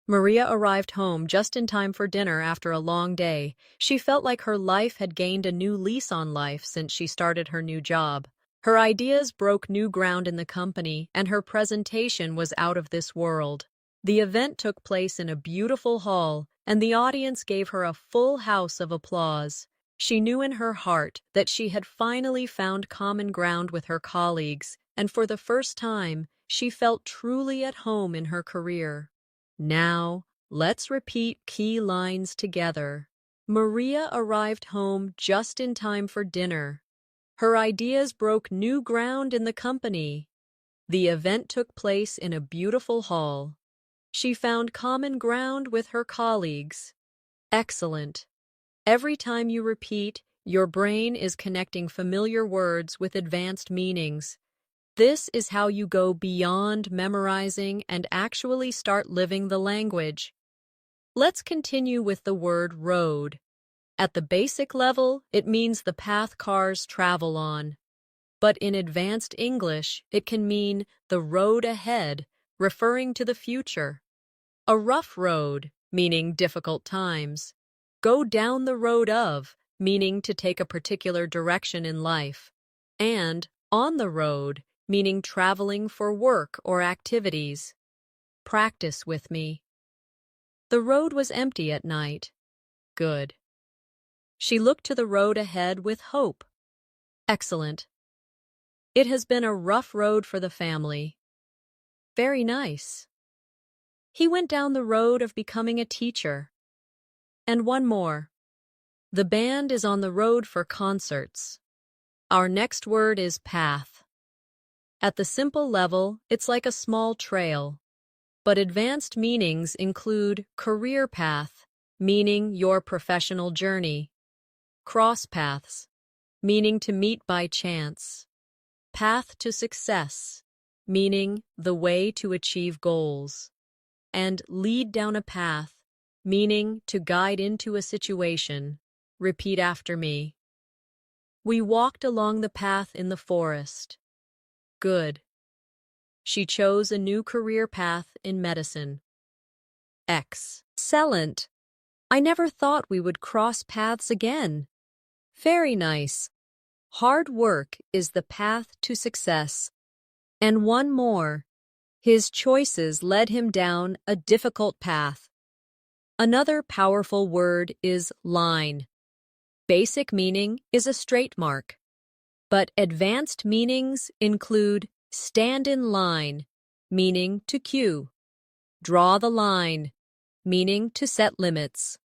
Maria arrived home just in time for dinner after a long day. She felt like her life had gained a new lease on life since she started her new job. Her ideas broke new ground in the company, and her presentation was out of this world. The event took place in a beautiful hall, and the audience gave her a full house of applause. She knew in her heart that she had finally found common ground with her colleagues, and for the first time, She felt truly at home in her career. Now, let's repeat key lines together. Maria arrived home just in time for dinner. Her ideas broke new ground in the company. The event took place in a beautiful hall. She found common ground with her colleagues. Excellent. Every time you repeat, your brain is connecting familiar words with advanced meanings. This is how you go beyond memorizing and actually start living the language. Let's continue with the word road. At the basic level, it means the path cars travel on. But in advanced English, it can mean the road ahead, referring to the future. A rough road, meaning difficult times. Go down the road of, meaning to take a particular direction in life. And on the road, meaning traveling for work or activities. Practice with me. The road was empty at night. Good. She looked to the road ahead with hope. Excellent. It has been a rough road for the family. Very nice. He went down the road of becoming a teacher. And one more. The band is on the road for concerts. Our next word is path. At the simple level, it's like a small trail. But advanced meanings include career path, meaning your professional journey. Cross paths, meaning to meet by chance. Path to success, meaning the way to achieve goals. And lead down a path, meaning to guide into a situation. Repeat after me. We walked along the path in the forest. Good. She chose a new career path in medicine. Excellent. I never thought we would cross paths again. Very nice. Hard work is the path to success. And one more. His choices led him down a difficult path. Another powerful word is line. Basic meaning is a straight mark. But advanced meanings include stand in line, meaning to queue. Draw the line, meaning to set limits.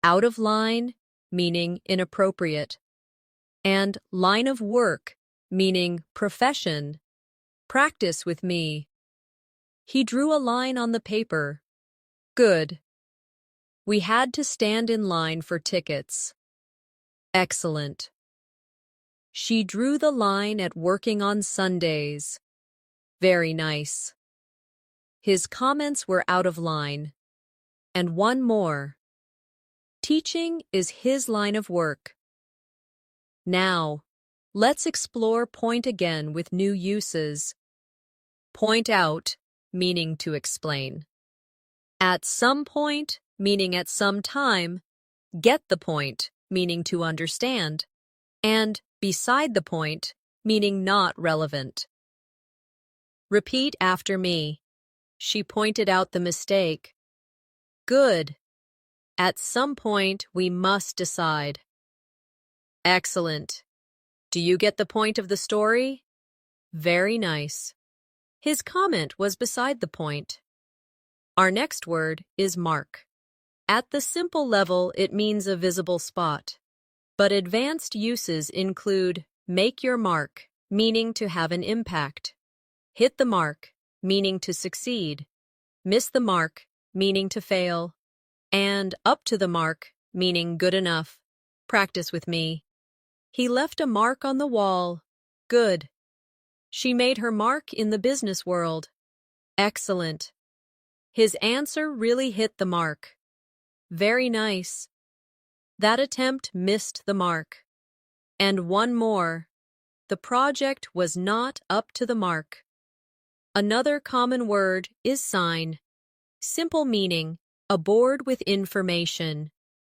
Out of line, meaning inappropriate. And line of work, meaning profession. Practice with me. He drew a line on the paper. Good. We had to stand in line for tickets. Excellent. She drew the line at working on Sundays. Very nice. His comments were out of line. And one more. Teaching is his line of work. Now, let's explore point again with new uses. Point out, meaning to explain. At some point, meaning at some time. Get the point, meaning to understand. And beside the point, meaning not relevant. Repeat after me. She pointed out the mistake. Good. At some point, we must decide. Excellent. Do you get the point of the story? Very nice. His comment was beside the point. Our next word is mark. At the simple level, it means a visible spot. But advanced uses include make your mark, meaning to have an impact. Hit the mark, meaning to succeed. Miss the mark, meaning to fail. And up to the mark, meaning good enough. Practice with me. He left a mark on the wall. Good. She made her mark in the business world. Excellent. His answer really hit the mark. Very nice. That attempt missed the mark. And one more. The project was not up to the mark. Another common word is sign. Simple meaning, a board with information.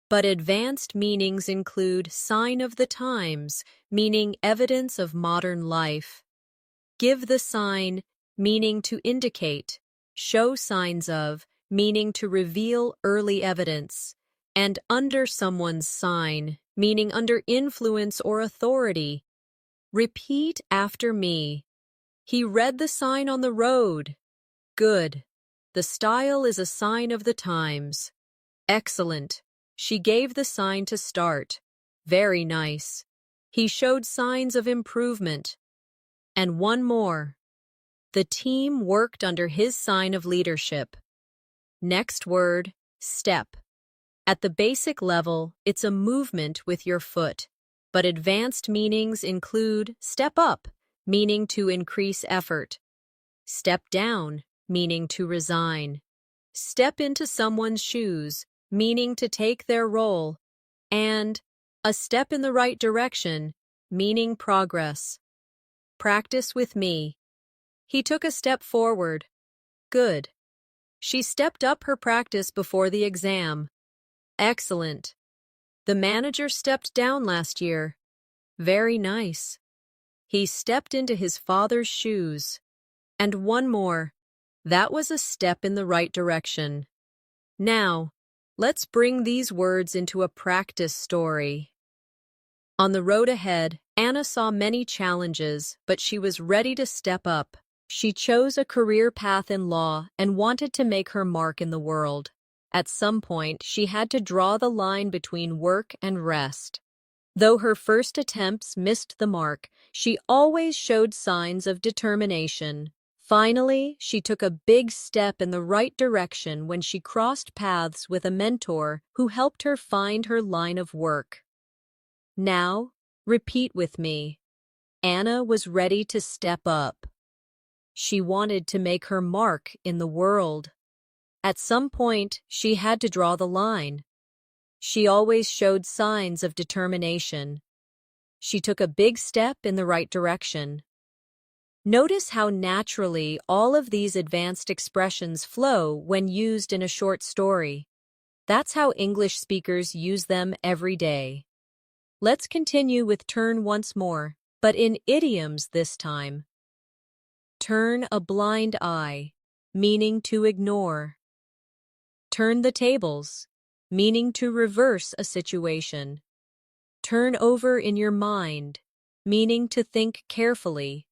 But advanced meanings include sign of the times, meaning evidence of modern life. Give the sign, meaning to indicate. Show signs of, meaning to reveal early evidence. And under someone's sign, meaning under influence or authority. Repeat after me. He read the sign on the road. Good. The style is a sign of the times. Excellent. She gave the sign to start. Very nice. He showed signs of improvement. And one more. The team worked under his sign of leadership. Next word, step. At the basic level, it's a movement with your foot, but advanced meanings include step up, meaning to increase effort, step down, meaning to resign, step into someone's shoes, meaning to take their role, and a step in the right direction, meaning progress. Practice with me. He took a step forward. Good. She stepped up her practice before the exam. Excellent. The manager stepped down last year. Very nice. He stepped into his father's shoes. And one more. That was a step in the right direction. Now, let's bring these words into a practice story. On the road ahead, Anna saw many challenges, but she was ready to step up. She chose a career path in law and wanted to make her mark in the world. At some point, she had to draw the line between work and rest. Though her first attempts missed the mark, she always showed signs of determination. Finally, she took a big step in the right direction when she crossed paths with a mentor who helped her find her line of work. Now, repeat with me. Anna was ready to step up. She wanted to make her mark in the world. At some point, she had to draw the line. She always showed signs of determination. She took a big step in the right direction. Notice how naturally all of these advanced expressions flow when used in a short story. That's how English speakers use them every day. Let's continue with turn once more, but in idioms this time. Turn a blind eye, meaning to ignore. Turn the tables, meaning to reverse a situation. Turn over in your mind, meaning to think carefully.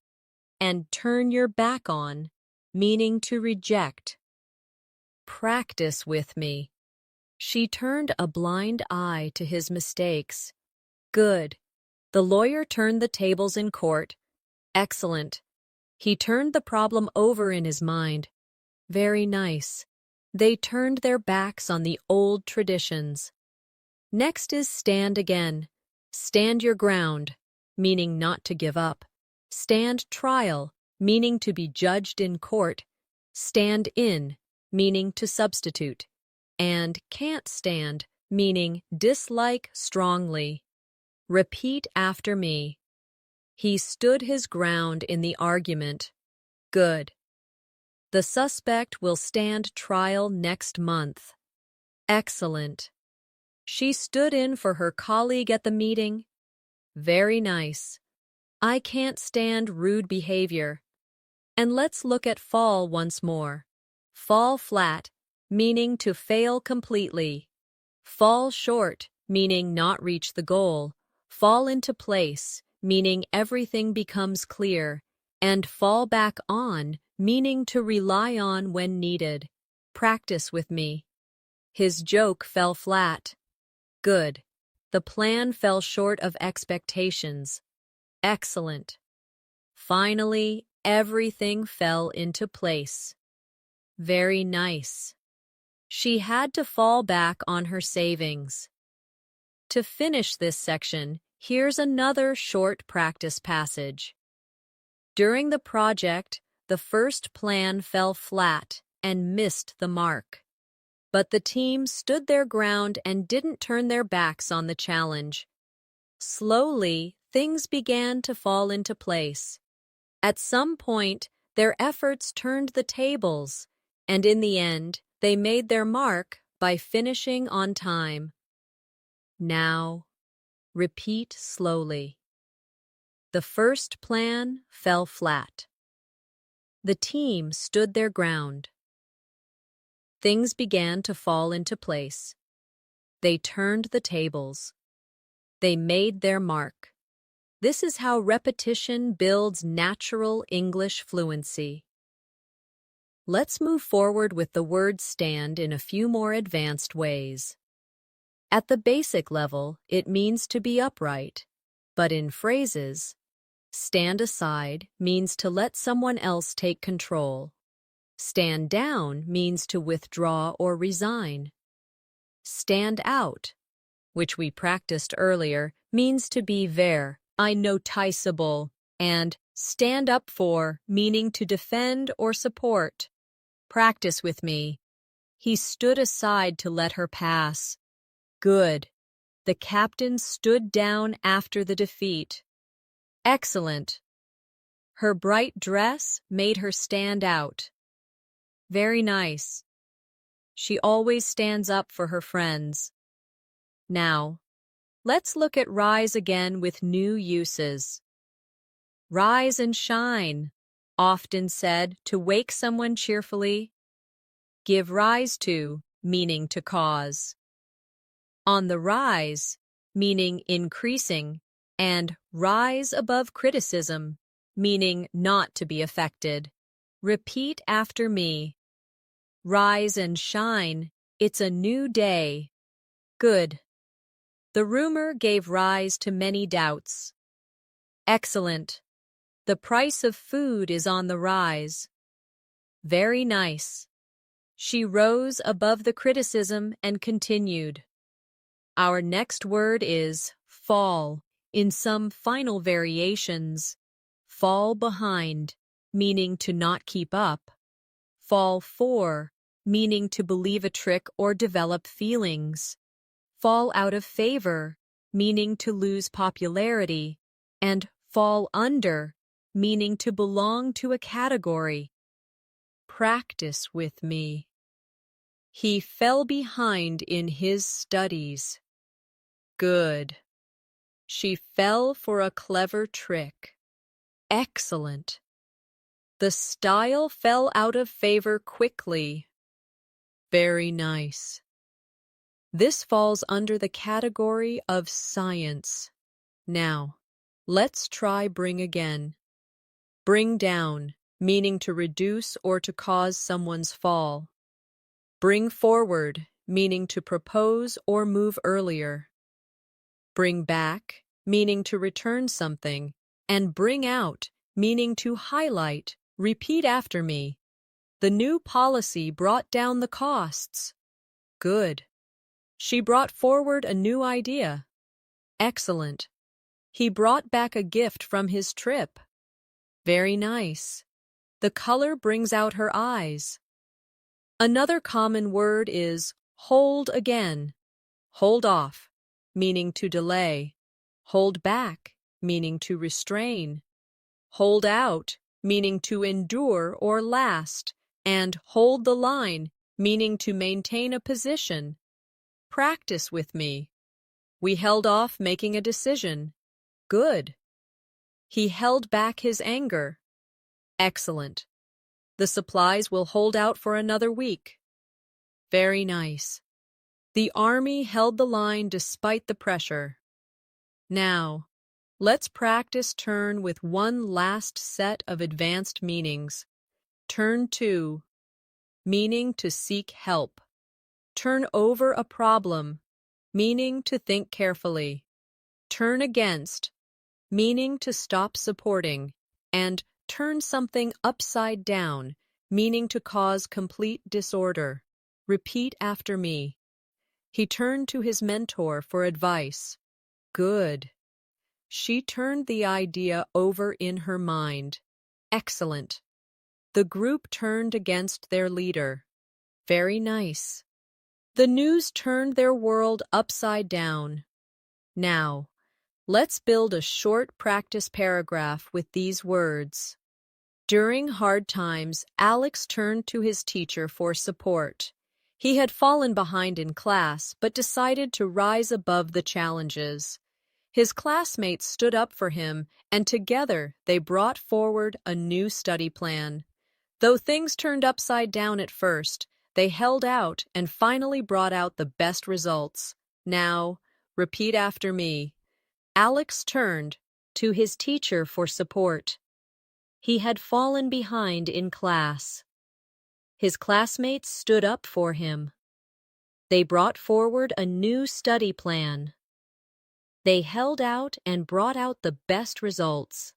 And turn your back on, meaning to reject. Practice with me. She turned a blind eye to his mistakes. Good. The lawyer turned the tables in court. Excellent. He turned the problem over in his mind. Very nice. They turned their backs on the old traditions. Next is stand again. Stand your ground, meaning not to give up. Stand trial, meaning to be judged in court. Stand in, meaning to substitute. And can't stand, meaning dislike strongly. Repeat after me. He stood his ground in the argument. Good. The suspect will stand trial next month. Excellent. She stood in for her colleague at the meeting. Very nice. I can't stand rude behavior. And let's look at fall once more. Fall flat, meaning to fail completely. Fall short, meaning not reach the goal. Fall into place, meaning everything becomes clear. And fall back on, meaning to rely on when needed. Practice with me. His joke fell flat. Good. The plan fell short of expectations. Excellent. Finally, everything fell into place. Very nice. She had to fall back on her savings. To finish this section, here's another short practice passage. During the project, the first plan fell flat and missed the mark. But the team stood their ground and didn't turn their backs on the challenge. Slowly, things began to fall into place. At some point, their efforts turned the tables, and in the end, they made their mark by finishing on time. Now, repeat slowly. The first plan fell flat. The team stood their ground. Things began to fall into place. They turned the tables. They made their mark. This is how repetition builds natural English fluency. Let's move forward with the word stand in a few more advanced ways. At the basic level, it means to be upright, but in phrases, stand aside means to let someone else take control. Stand down means to withdraw or resign. Stand out, which we practiced earlier, means to be unnoticeable, and stand up for, meaning to defend or support. Practice with me. He stood aside to let her pass. Good. The captain stood down after the defeat. Excellent. Her bright dress made her stand out. Very nice. She always stands up for her friends. Now, let's look at rise again with new uses. Rise and shine, often said to wake someone cheerfully. Give rise to, meaning to cause. On the rise, meaning increasing, and rise above criticism, meaning not to be affected. Repeat after me. Rise and shine, it's a new day. Good. The rumor gave rise to many doubts. Excellent. The price of food is on the rise. Very nice. She rose above the criticism and continued. Our next word is fall, in some final variations. Fall behind, meaning to not keep up. Fall for, meaning to believe a trick or develop feelings. Fall out of favor, meaning to lose popularity. And fall under, meaning to belong to a category. Practice with me. He fell behind in his studies. Good. She fell for a clever trick. Excellent. The style fell out of favor quickly. Very nice. This falls under the category of science. Now, let's try bring again. Bring down, meaning to reduce or to cause someone's fall. Bring forward, meaning to propose or move earlier. Bring back, meaning to return something. And bring out, meaning to highlight. Repeat after me. The new policy brought down the costs. Good. She brought forward a new idea. Excellent. He brought back a gift from his trip. Very nice. The color brings out her eyes. Another common word is hold again. Hold off, meaning to delay. Hold back, meaning to restrain. Hold out, meaning to endure or last. And hold the line, meaning to maintain a position. Practice with me. We held off making a decision. Good. He held back his anger. Excellent. The supplies will hold out for another week. Very nice. The army held the line despite the pressure. Now, let's practice turn with one last set of advanced meanings. Turn to, meaning to seek help. Turn over a problem, meaning to think carefully. Turn against, meaning to stop supporting. And turn something upside down, meaning to cause complete disorder. Repeat after me. He turned to his mentor for advice. Good. She turned the idea over in her mind. Excellent. The group turned against their leader. Very nice. The news turned their world upside down. Now, let's build a short practice paragraph with these words. During hard times, Alex turned to his teacher for support. He had fallen behind in class, but decided to rise above the challenges. His classmates stood up for him, and together they brought forward a new study plan. Though things turned upside down at first, they held out and finally brought out the best results. Now, repeat after me. Alex turned to his teacher for support. He had fallen behind in class. His classmates stood up for him. They brought forward a new study plan. They held out and brought out the best results.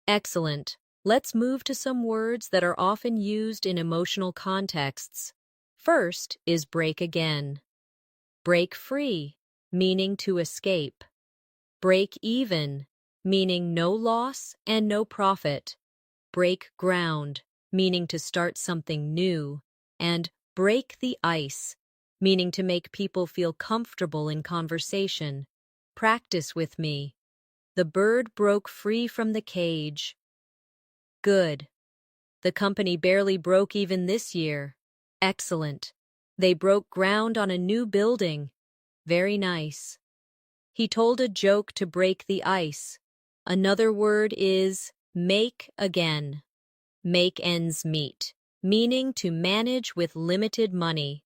Excellent. Let's move to some words that are often used in emotional contexts. First is break again. Break free, meaning to escape. Break even, meaning no loss and no profit. Break ground, meaning to start something new. And break the ice, meaning to make people feel comfortable in conversation. Practice with me. The bird broke free from the cage. Good. The company barely broke even this year. Excellent. They broke ground on a new building. Very nice. He told a joke to break the ice. Another word is make again. Make ends meet, meaning to manage with limited money.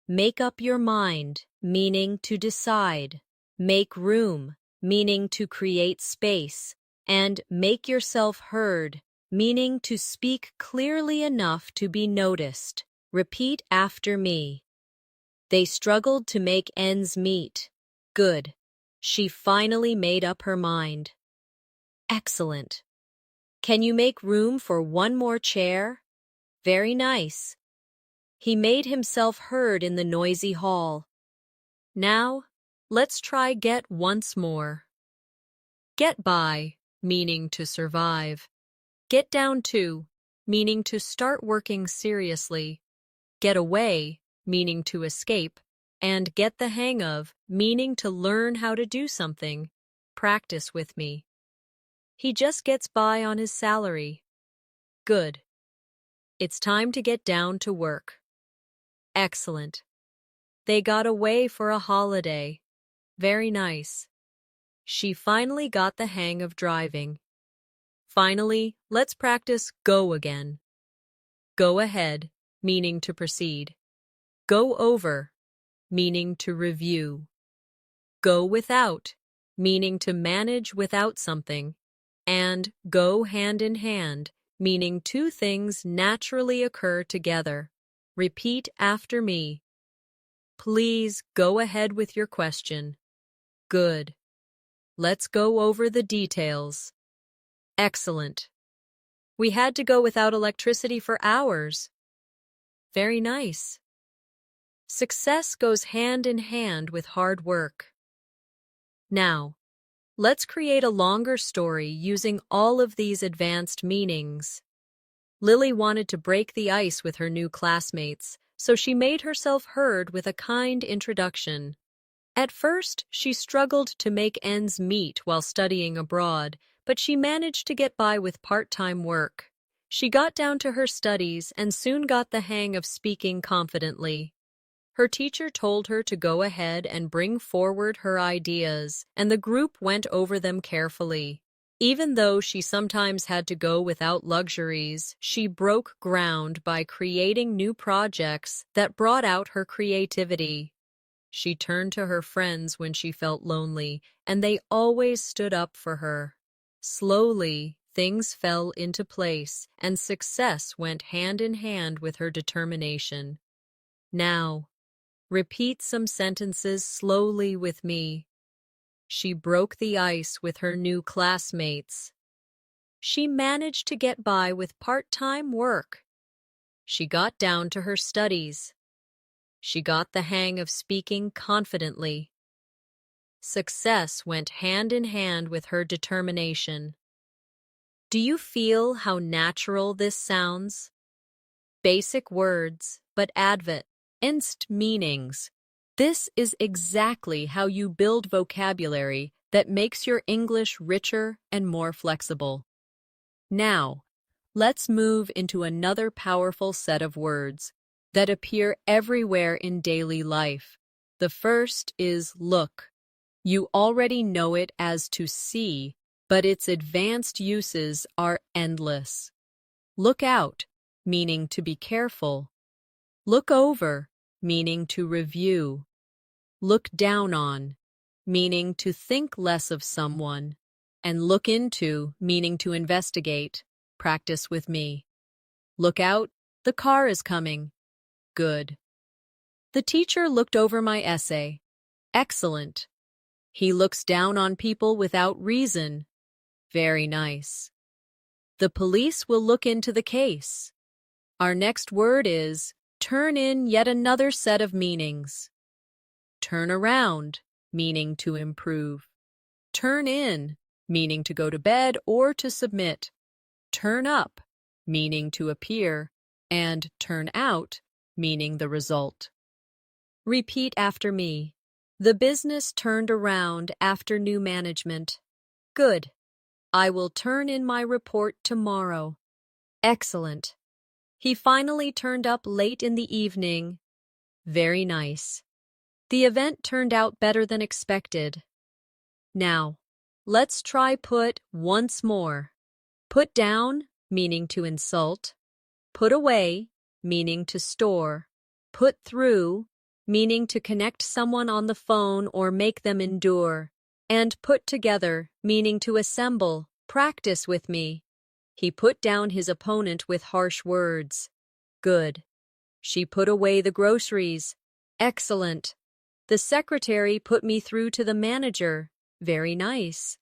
Make up your mind, meaning to decide. Make room, meaning to create space. And make yourself heard, meaning to speak clearly enough to be noticed. Repeat after me. They struggled to make ends meet. Good. She finally made up her mind. Excellent. Can you make room for one more chair? Very nice. He made himself heard in the noisy hall. Now, let's try get once more. Get by, meaning to survive. Get down to, meaning to start working seriously. Get away, meaning to escape. And get the hang of, meaning to learn how to do something. Practice with me. He just gets by on his salary. Good. It's time to get down to work. Excellent. They got away for a holiday. Very nice. She finally got the hang of driving. Finally, let's practice go again. Go ahead, meaning to proceed. Go over, meaning to review. Go without, meaning to manage without something. And go hand in hand, meaning two things naturally occur together. Repeat after me. Please go ahead with your question. Good. Let's go over the details. Excellent. We had to go without electricity for hours. Very nice. Success goes hand in hand with hard work. Now, let's create a longer story using all of these advanced meanings. Lily wanted to break the ice with her new classmates, so she made herself heard with a kind introduction. At first, she struggled to make ends meet while studying abroad, but she managed to get by with part-time work. She got down to her studies and soon got the hang of speaking confidently. Her teacher told her to go ahead and bring forward her ideas, and the group went over them carefully. Even though she sometimes had to go without luxuries, she broke ground by creating new projects that brought out her creativity. She turned to her friends when she felt lonely, and they always stood up for her. Slowly, things fell into place, and success went hand in hand with her determination. Now, repeat some sentences slowly with me. She broke the ice with her new classmates. She managed to get by with part-time work. She got down to her studies. She got the hang of speaking confidently. Success went hand in hand with her determination. Do you feel how natural this sounds? Basic words, but advanced meanings. This is exactly how you build vocabulary that makes your English richer and more flexible. Now, let's move into another powerful set of words that appear everywhere in daily life. The first is look. You already know it as to see, but its advanced uses are endless. Look out, meaning to be careful. Look over, meaning to review. Look down on, meaning to think less of someone. And look into, meaning to investigate. Practice with me. Look out, the car is coming. Good. The teacher looked over my essay. Excellent. He looks down on people without reason. Very nice. The police will look into the case. Our next word is turn in yet another set of meanings. Turn around, meaning to improve. Turn in, meaning to go to bed or to submit. Turn up, meaning to appear. And turn out, meaning the result. Repeat after me. The business turned around after new management. Good. I will turn in my report tomorrow. Excellent. He finally turned up late in the evening. Very nice. The event turned out better than expected. Now, let's try put once more. Put down, meaning to insult. Put away, meaning to store. Put through, meaning to connect someone on the phone or make them endure. And put together, meaning to assemble. Practice with me. He put down his opponent with harsh words. Good. She put away the groceries. Excellent. The secretary put me through to the manager. Very nice.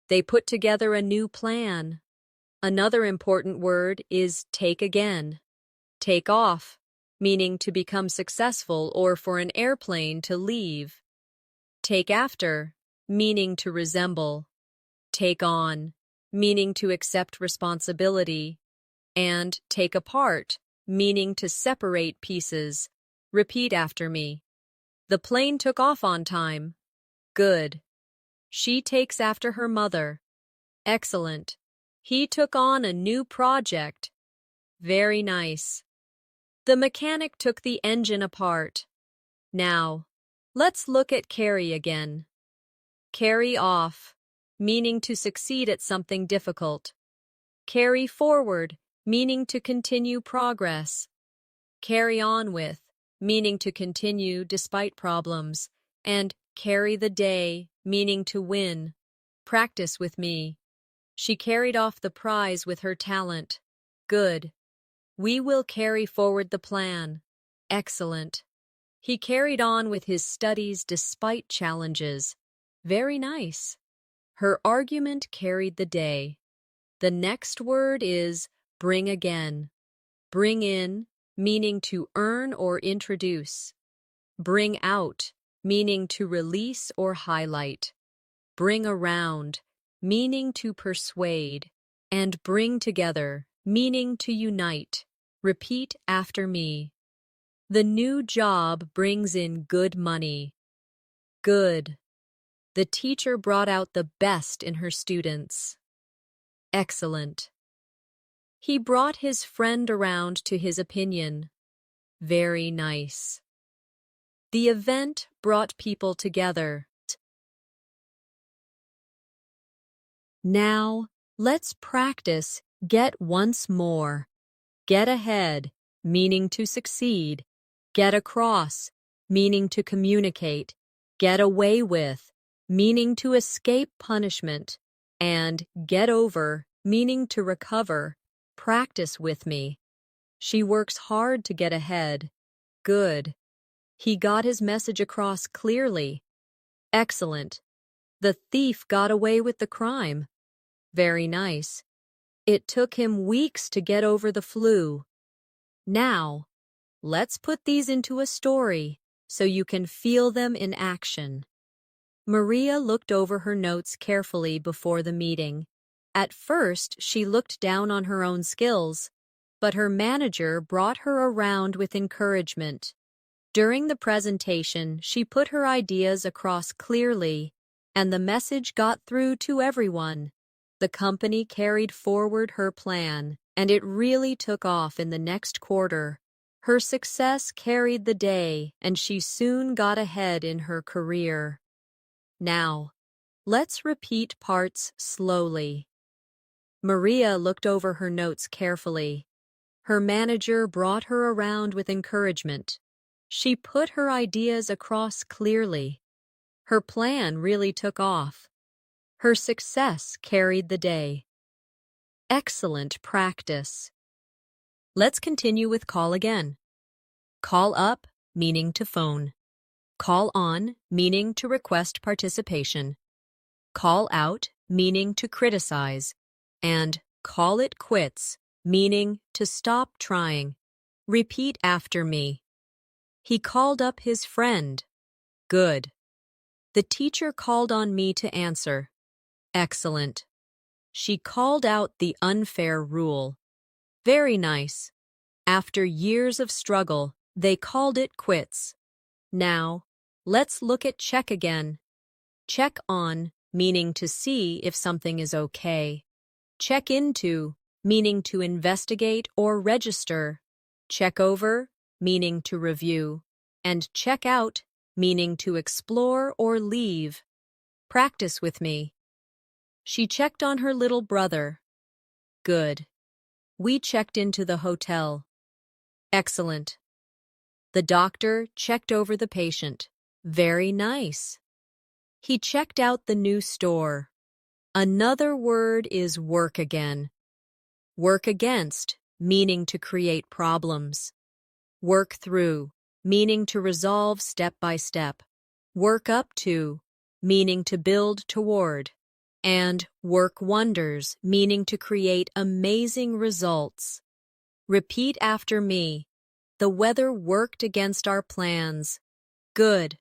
They put together a new plan. Another important word is take again. Take off, meaning to become successful or for an airplane to leave. Take after, meaning to resemble. Take on, meaning to accept responsibility. And take apart, meaning to separate pieces. Repeat after me. The plane took off on time. Good. She takes after her mother. Excellent. He took on a new project. Very nice. The mechanic took the engine apart. Now, let's look at carry again. Carry off, meaning to succeed at something difficult. Carry forward, meaning to continue progress. Carry on with, meaning to continue despite problems. And carry the day, meaning to win. Practice with me. She carried off the prize with her talent. Good. We will carry forward the plan. Excellent. He carried on with his studies despite challenges. Very nice. Her argument carried the day. The next word is bring again. Bring in, meaning to earn or introduce. Bring out, meaning to release or highlight. Bring around, meaning to persuade. And bring together, meaning to unite. Repeat after me. The new job brings in good money. Good. The teacher brought out the best in her students. Excellent. He brought his friend around to his opinion. Very nice. The event brought people together. Now, let's practice get once more. Get ahead, meaning to succeed. Get across, meaning to communicate. Get away with, meaning to escape punishment. And get over, meaning to recover. Practice with me. She works hard to get ahead. Good. He got his message across clearly. Excellent. The thief got away with the crime. Very nice. It took him weeks to get over the flu. Now, let's put these into a story so you can feel them in action. Maria looked over her notes carefully before the meeting. At first, she looked down on her own skills, but her manager brought her around with encouragement. During the presentation, she put her ideas across clearly, and the message got through to everyone. The company carried forward her plan, and it really took off in the next quarter. Her success carried the day, and she soon got ahead in her career. Now, let's repeat parts slowly. Maria looked over her notes carefully. Her manager brought her around with encouragement. She put her ideas across clearly. Her plan really took off. Her success carried the day. Excellent practice. Let's continue with call again. Call up, meaning to phone. Call on, meaning to request participation. Call out, meaning to criticize. And call it quits, meaning to stop trying. Repeat after me. He called up his friend. Good. The teacher called on me to answer. Excellent. She called out the unfair rule. Very nice. After years of struggle, they called it quits. Now, let's look at check again. Check on, meaning to see if something is okay. Check into, meaning to investigate or register. Check over, meaning to review. And check out, meaning to explore or leave. Practice with me. She checked on her little brother. Good. We checked into the hotel. Excellent. The doctor checked over the patient. Very nice. He checked out the new store. Another word is work again. Work against, meaning to create problems. Work through, meaning to resolve step by step. Work up to, meaning to build toward. And work wonders, meaning to create amazing results. Repeat after me. The weather worked against our plans. Good.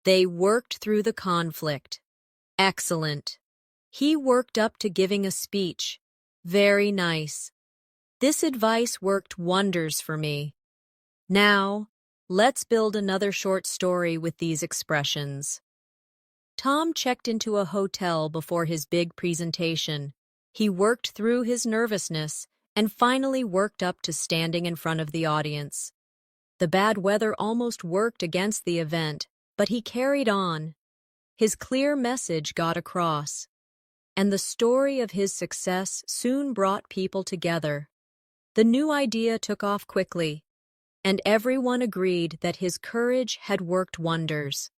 They worked through the conflict. Excellent. He worked up to giving a speech. Very nice. This advice worked wonders for me. Now, let's build another short story with these expressions. Tom checked into a hotel before his big presentation. He worked through his nervousness and finally worked up to standing in front of the audience. The bad weather almost worked against the event, but he carried on. His clear message got across, and the story of his success soon brought people together. The new idea took off quickly, and everyone agreed that his courage had worked wonders.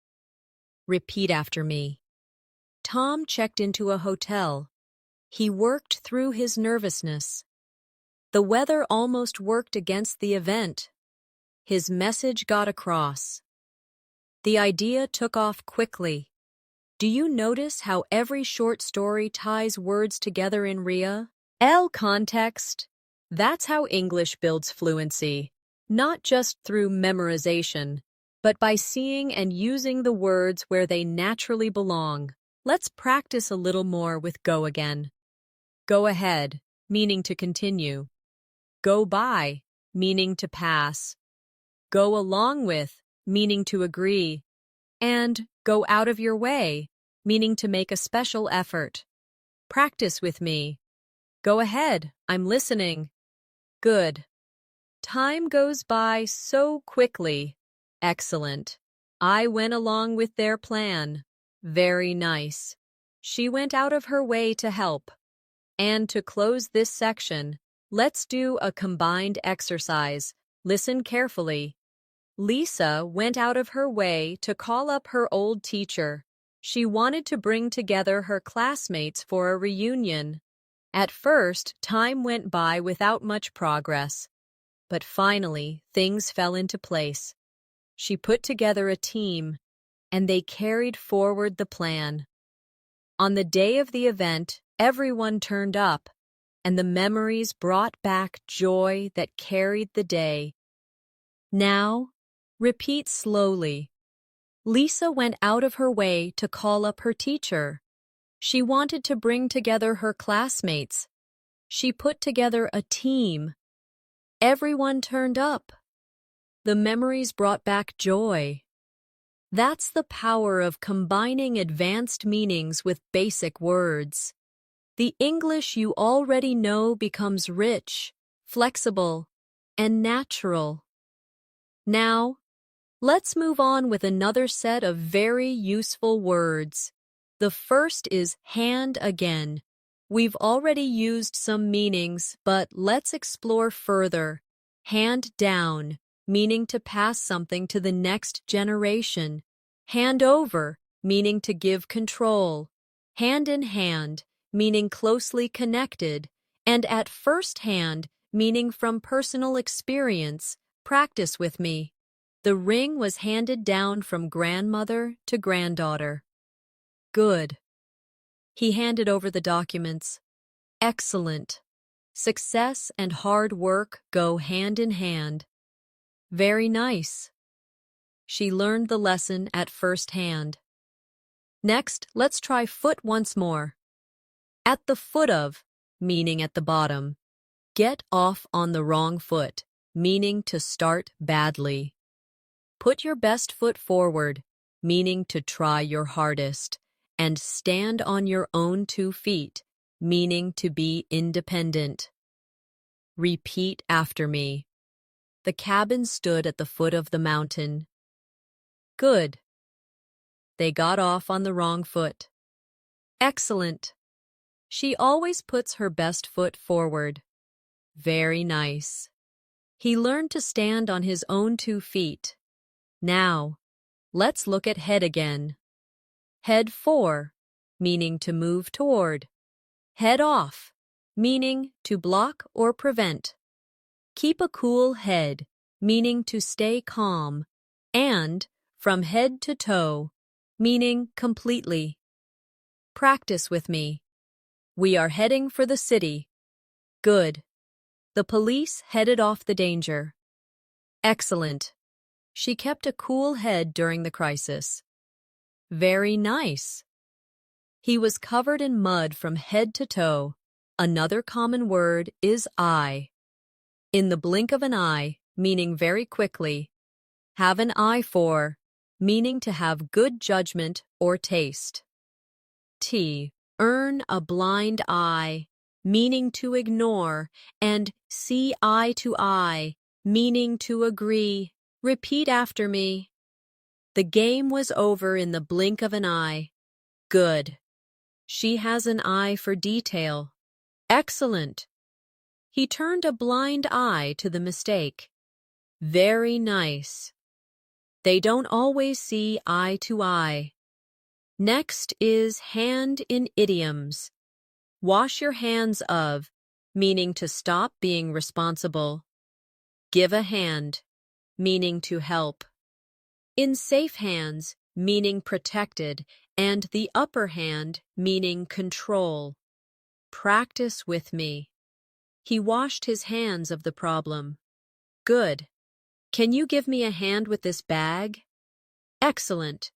Repeat after me. Tom checked into a hotel. He worked through his nervousness. The weather almost worked against the event. His message got across. The idea took off quickly. Do you notice how every short story ties words together in real context? That's how English builds fluency, not just through memorization, but by seeing and using the words where they naturally belong. Let's practice a little more with go again. Go ahead, meaning to continue. Go by, meaning to pass. Go along with, meaning to agree. And go out of your way, meaning to make a special effort. Practice with me. Go ahead, I'm listening. Good. Time goes by so quickly. Excellent. I went along with their plan. Very nice. She went out of her way to help. And to close this section, let's do a combined exercise. Listen carefully. Lisa went out of her way to call up her old teacher. She wanted to bring together her classmates for a reunion. At first, time went by without much progress. But finally, things fell into place. She put together a team, and they carried forward the plan. On the day of the event, everyone turned up, and the memories brought back joy that carried the day. Now, repeat slowly. Lisa went out of her way to call up her teacher. She wanted to bring together her classmates. She put together a team. Everyone turned up. The memories brought back joy. That's the power of combining advanced meanings with basic words. The English you already know becomes rich, flexible, and natural. Now, let's move on with another set of very useful words. The first is hand again. We've already used some meanings, but let's explore further. Hand down, meaning to pass something to the next generation. Hand over, meaning to give control. hand in hand, meaning closely connected, and at first hand, meaning from personal experience. Practice with me. The ring was handed down from grandmother to granddaughter. Good. He handed over the documents. Excellent. Success and hard work go hand in hand. Very nice. She learned the lesson at first hand. Next, let's try foot once more. At the foot of, meaning at the bottom. Get off on the wrong foot, meaning to start badly. Put your best foot forward, meaning to try your hardest, and stand on your own 2 feet, meaning to be independent. Repeat after me. The cabin stood at the foot of the mountain. Good. They got off on the wrong foot. Excellent. She always puts her best foot forward. Very nice. He learned to stand on his own 2 feet. Now, let's look at head again. Head for, meaning to move toward. Head off, meaning to block or prevent. Keep a cool head, meaning to stay calm. And from head to toe, meaning completely. Practice with me. We are heading for the city. Good. The police headed off the danger. Excellent. She kept a cool head during the crisis. Very nice. He was covered in mud from head to toe. Another common word is eye. In the blink of an eye, meaning very quickly. Have an eye for, meaning to have good judgment or taste. Earn a blind eye, meaning to ignore, and see eye to eye, meaning to agree. Repeat after me. The game was over in the blink of an eye. Good. She has an eye for detail. Excellent. He turned a blind eye to the mistake. Very nice. They don't always see eye to eye. Next is hand in idioms. Wash your hands of, meaning to stop being responsible. Give a hand, meaning to help. In safe hands, meaning protected, and the upper hand, meaning control. Practice with me. He washed his hands of the problem. Good. Can you give me a hand with this bag? Excellent.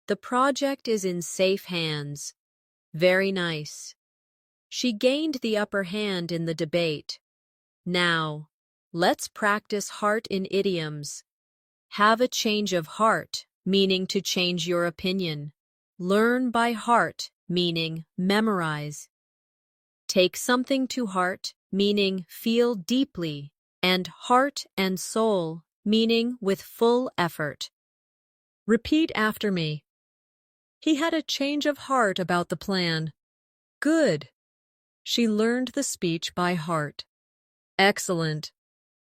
The project is in safe hands. Very nice. She gained the upper hand in the debate. Now, let's practice heart in idioms. Have a change of heart, meaning to change your opinion. Learn by heart, meaning memorize. Take something to heart, meaning feel deeply, and heart and soul, meaning with full effort. Repeat after me. He had a change of heart about the plan. Good. She learned the speech by heart. Excellent.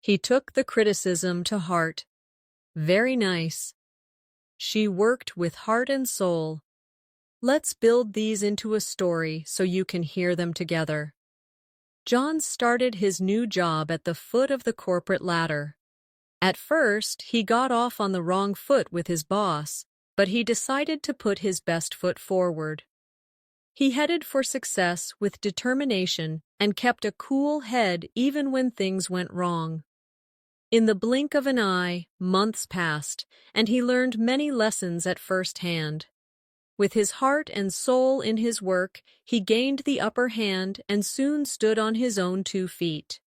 He took the criticism to heart. Very nice. She worked with heart and soul. Let's build these into a story so you can hear them together. John started his new job at the foot of the corporate ladder. At first, he got off on the wrong foot with his boss, but he decided to put his best foot forward. He headed for success with determination and kept a cool head even when things went wrong. In the blink of an eye, months passed, and he learned many lessons at first hand. With his heart and soul in his work, he gained the upper hand and soon stood on his own 2 feet.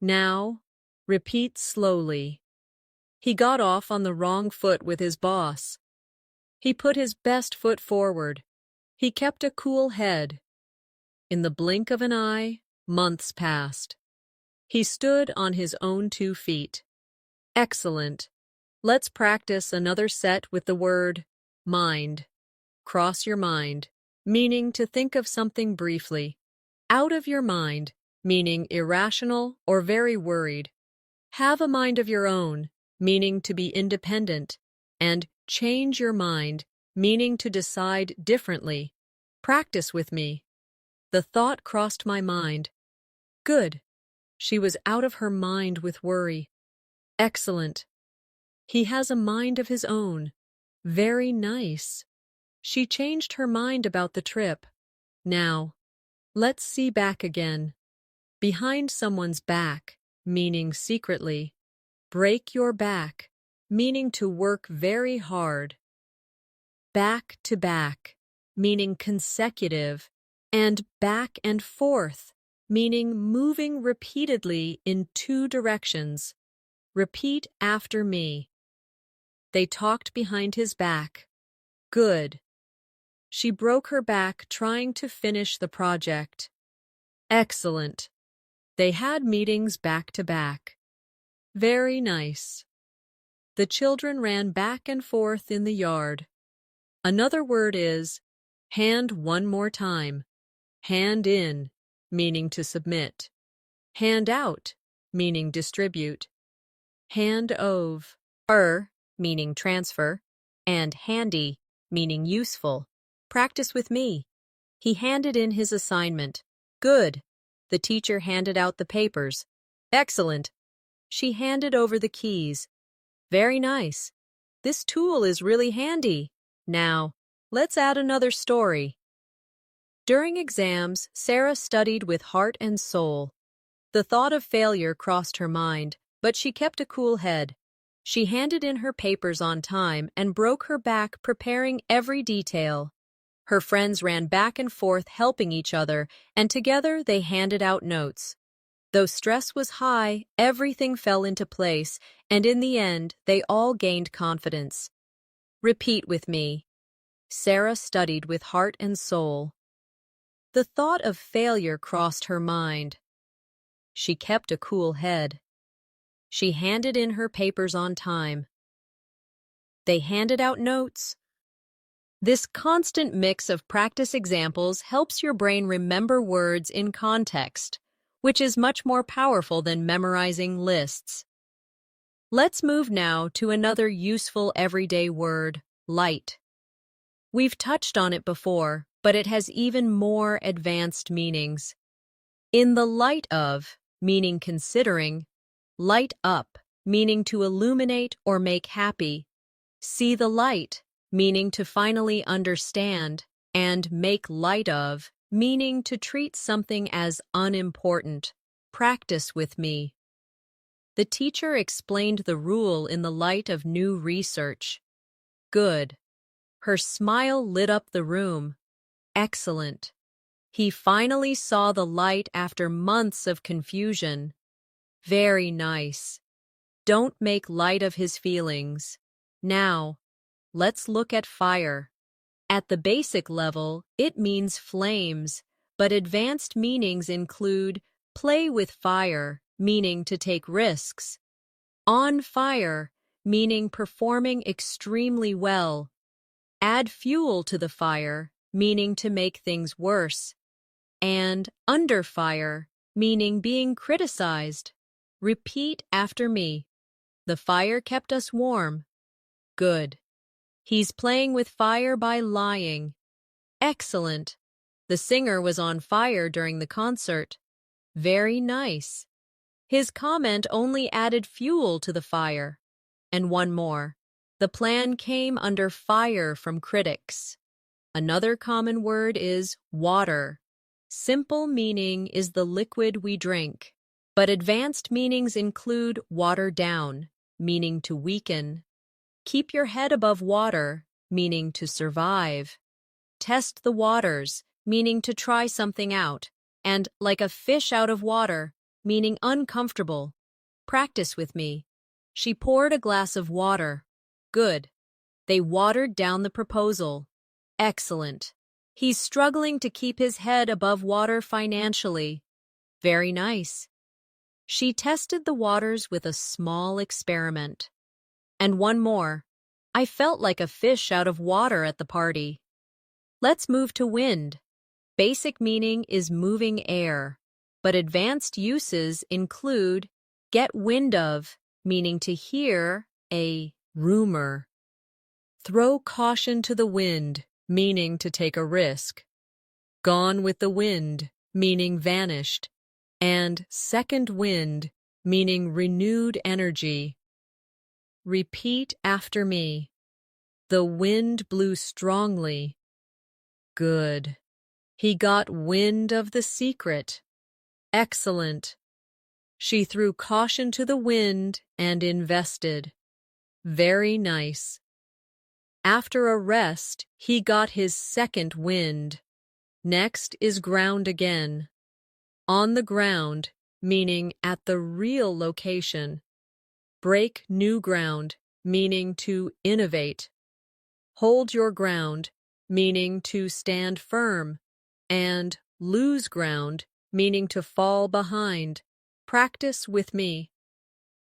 Now, repeat slowly. He got off on the wrong foot with his boss. He put his best foot forward. He kept a cool head. In the blink of an eye, months passed. He stood on his own 2 feet. Excellent. Let's practice another set with the word mind. Cross your mind, meaning to think of something briefly. Out of your mind, meaning irrational or very worried. Have a mind of your own, meaning to be independent. And change your mind, meaning to decide differently. Practice with me. The thought crossed my mind. Good. She was out of her mind with worry. Excellent. He has a mind of his own. Very nice. She changed her mind about the trip. Now, let's see back again. Behind someone's back, meaning secretly. Break your back, meaning to work very hard. Back to back, meaning consecutive. And back and forth, meaning moving repeatedly in two directions. Repeat after me. They talked behind his back. Good. She broke her back trying to finish the project. Excellent. They had meetings back to back. Very nice. The children ran back and forth in the yard. Another word is hand one more time. Hand in, meaning to submit. Hand out, meaning distribute. Hand over, meaning transfer, and handy, meaning useful. Practice with me. He handed in his assignment. Good. The teacher handed out the papers. Excellent. She handed over the keys. Very nice. This tool is really handy. Now, let's add another story. During exams, Sarah studied with heart and soul. The thought of failure crossed her mind, but she kept a cool head. She handed in her papers on time and broke her back preparing every detail. Her friends ran back and forth helping each other, and together they handed out notes. Though stress was high, everything fell into place, and in the end, they all gained confidence. Repeat with me. Sarah studied with heart and soul. The thought of failure crossed her mind. She kept a cool head. She handed in her papers on time. They handed out notes. This constant mix of practice examples helps your brain remember words in context, which is much more powerful than memorizing lists. Let's move now to another useful everyday word, light. We've touched on it before, but it has even more advanced meanings. In the light of, meaning considering, light up, meaning to illuminate or make happy, see the light, meaning to finally understand, and make light of, meaning to treat something as unimportant. Practice with me. The teacher explained the rule in the light of new research. Good. Her smile lit up the room. Excellent. He finally saw the light after months of confusion. Very nice. Don't make light of his feelings. Now, let's look at fire. At the basic level, it means flames, but advanced meanings include play with fire, meaning to take risks, on fire, meaning performing extremely well, add fuel to the fire, meaning to make things worse, and under fire, meaning being criticized. Repeat after me. The fire kept us warm. Good. He's playing with fire by lying. Excellent. The singer was on fire during the concert. Very nice. His comment only added fuel to the fire. And one more. The plan came under fire from critics. Another common word is water. Simple meaning is the liquid we drink, but advanced meanings include water down, meaning to weaken. Keep your head above water, meaning to survive. Test the waters, meaning to try something out, and like a fish out of water, meaning uncomfortable. Practice with me. She poured a glass of water. Good. They watered down the proposal. Excellent. He's struggling to keep his head above water financially. Very nice. She tested the waters with a small experiment. And one more. I felt like a fish out of water at the party. Let's move to wind. Basic meaning is moving air, but advanced uses include get wind of, meaning to hear a rumor. Throw caution to the wind, meaning to take a risk. gone with the wind, meaning vanished, and second wind, meaning renewed energy. Repeat after me. The wind blew strongly. Good. He got wind of the secret. Excellent. She threw caution to the wind and invested. Very nice. After a rest, he got his second wind. Next is ground again. On the ground, meaning at the real location. Break new ground, meaning to innovate. Hold your ground, meaning to stand firm. And lose ground, meaning to fall behind. Practice with me.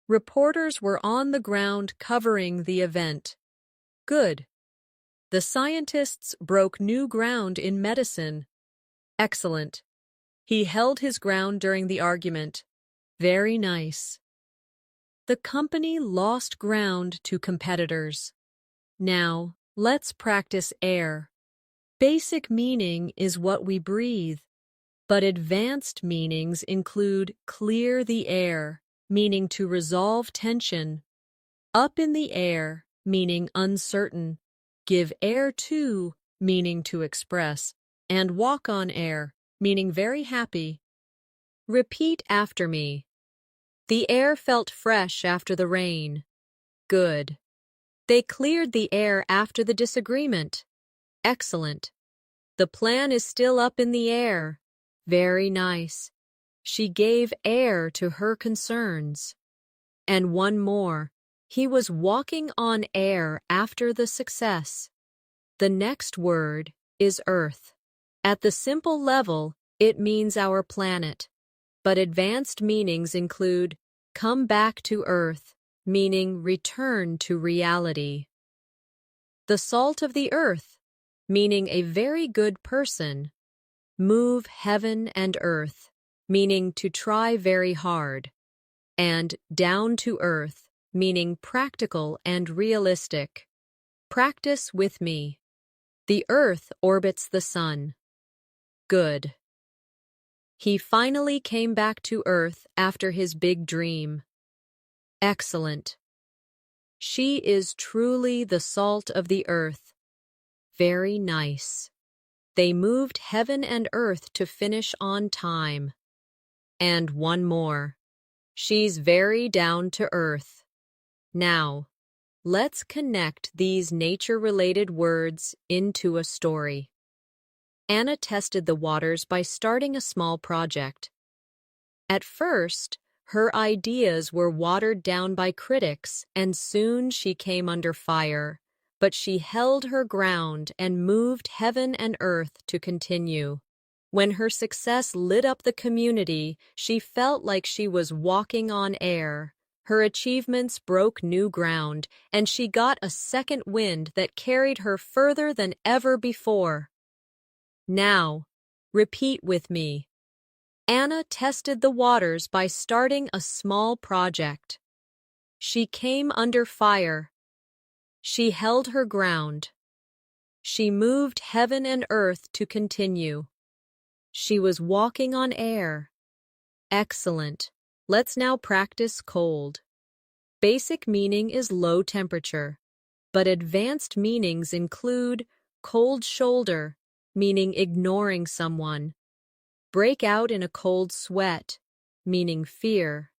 Reporters were on the ground covering the event. Good. The scientists broke new ground in medicine. Excellent. He held his ground during the argument. Very nice. The company lost ground to competitors. Now, let's practice air. Basic meaning is what we breathe, but advanced meanings include clear the air, meaning to resolve tension, up in the air, meaning uncertain, give air to, meaning to express, and walk on air, meaning very happy. Repeat after me. The air felt fresh after the rain. Good. They cleared the air after the disagreement. Excellent. The plan is still up in the air. Very nice. She gave air to her concerns. And one more. He was walking on air after the success. The next word is Earth. At the simple level, it means our planet. But advanced meanings include come back to Earth, meaning return to reality. The salt of the earth, meaning a very good person. Move heaven and earth, meaning to try very hard. And down to earth, meaning practical and realistic. Practice with me. The earth orbits the sun. Good. He finally came back to Earth after his big dream. Excellent. She is truly the salt of the earth. Very nice. They moved heaven and earth to finish on time. And one more. She's very down to earth. Now, let's connect these nature-related words into a story. Anna tested the waters by starting a small project. At first, her ideas were watered down by critics, and soon she came under fire. But she held her ground and moved heaven and earth to continue. When her success lit up the community, she felt like she was walking on air. Her achievements broke new ground, and she got a second wind that carried her further than ever before. Now, repeat with me. Anna tested the waters by starting a small project. She came under fire. She held her ground. She moved heaven and earth to continue. She was walking on air. Excellent. Let's now practice cold. Basic meaning is low temperature, but advanced meanings include cold shoulder, meaning ignoring someone. Break out in a cold sweat, meaning fear.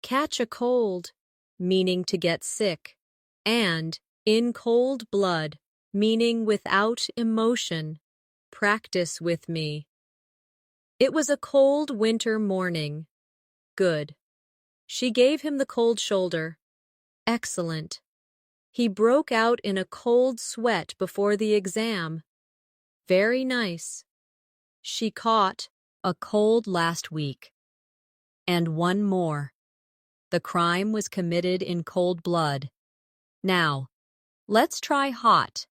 Catch a cold, meaning to get sick. And in cold blood, meaning without emotion. Practice with me. It was a cold winter morning. Good. She gave him the cold shoulder. Excellent. He broke out in a cold sweat before the exam. Very nice. She caught a cold last week. And one more. The crime was committed in cold blood. Now, let's try hot.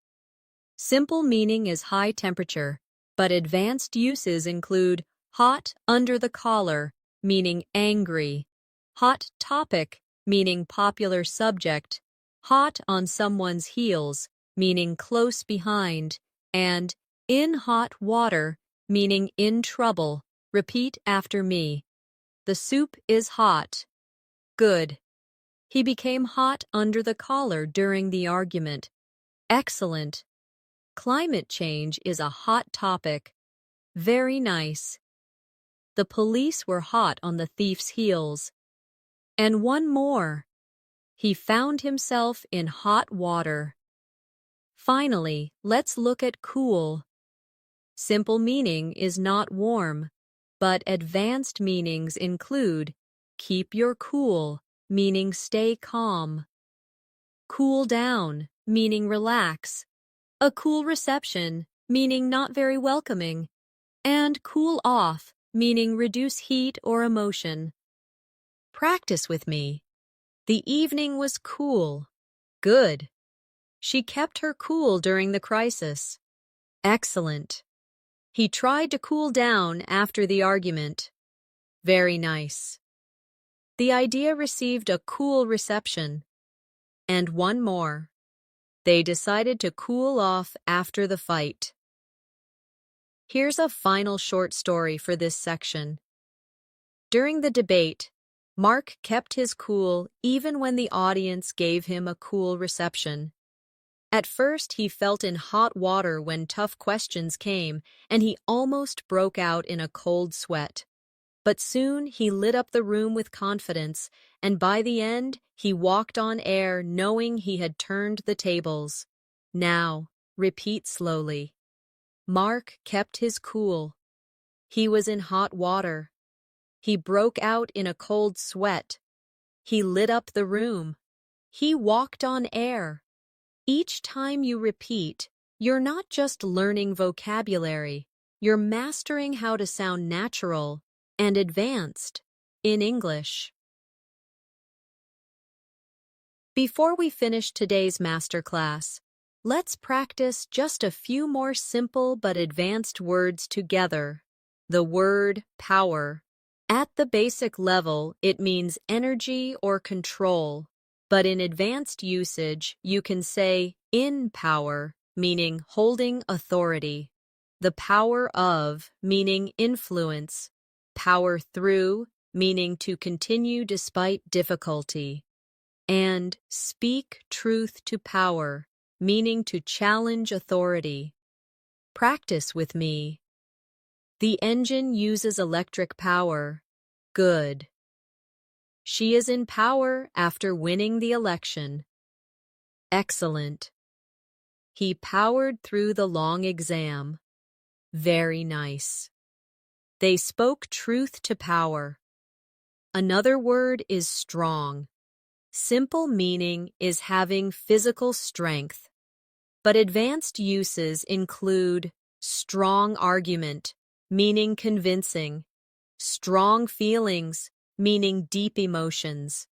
Simple meaning is high temperature, but advanced uses include hot under the collar, meaning angry, hot topic, meaning popular subject, hot on someone's heels, meaning close behind, and in hot water, meaning in trouble. Repeat after me. The soup is hot. Good. He became hot under the collar during the argument. Excellent. Climate change is a hot topic. Very nice. The police were hot on the thief's heels. And one more. He found himself in hot water. Finally, let's look at cool. Simple meaning is not warm, but advanced meanings include keep your cool, meaning stay calm. Cool down, meaning relax. A cool reception, meaning not very welcoming. And cool off, meaning reduce heat or emotion. Practice with me. The evening was cool. Good. She kept her cool during the crisis. Excellent. He tried to cool down after the argument. Very nice. The idea received a cool reception. And one more. They decided to cool off after the fight. Here's a final short story for this section. During the debate, Mark kept his cool even when the audience gave him a cool reception. At first, he felt in hot water when tough questions came, and he almost broke out in a cold sweat. But soon he lit up the room with confidence, and by the end, he walked on air knowing he had turned the tables. Now, repeat slowly. Mark kept his cool. He was in hot water. He broke out in a cold sweat. He lit up the room. He walked on air. Each time you repeat, you're not just learning vocabulary, you're mastering how to sound natural and advanced in English. Before we finish today's masterclass, let's practice just a few more simple but advanced words together. The word power. At the basic level, it means energy or control. But in advanced usage, you can say in power, meaning holding authority. The power of, meaning influence. Power through, meaning to continue despite difficulty. And speak truth to power, meaning to challenge authority. Practice with me. The engine uses electric power. Good. She is in power after winning the election. Excellent. He powered through the long exam. Very nice. They spoke truth to power. Another word is strong. Simple meaning is having physical strength. But advanced uses include strong argument, meaning convincing, strong feelings, meaning deep emotions,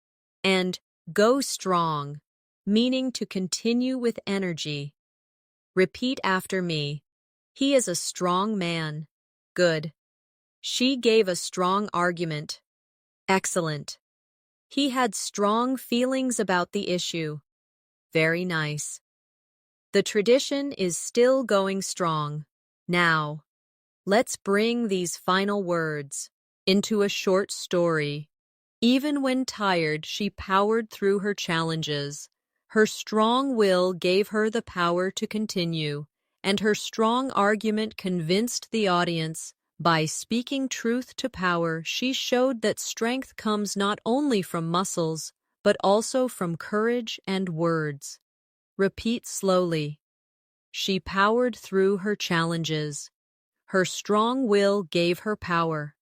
and go strong, meaning to continue with energy. Repeat after me. He is a strong man. Good. She gave a strong argument. Excellent. He had strong feelings about the issue. Very nice. The tradition is still going strong. Now, let's bring these final words into a short story. Even when tired, she powered through her challenges. Her strong will gave her the power to continue, and her strong argument convinced the audience. By speaking truth to power, she showed that strength comes not only from muscles, but also from courage and words. Repeat slowly. She powered through her challenges. Her strong will gave her power.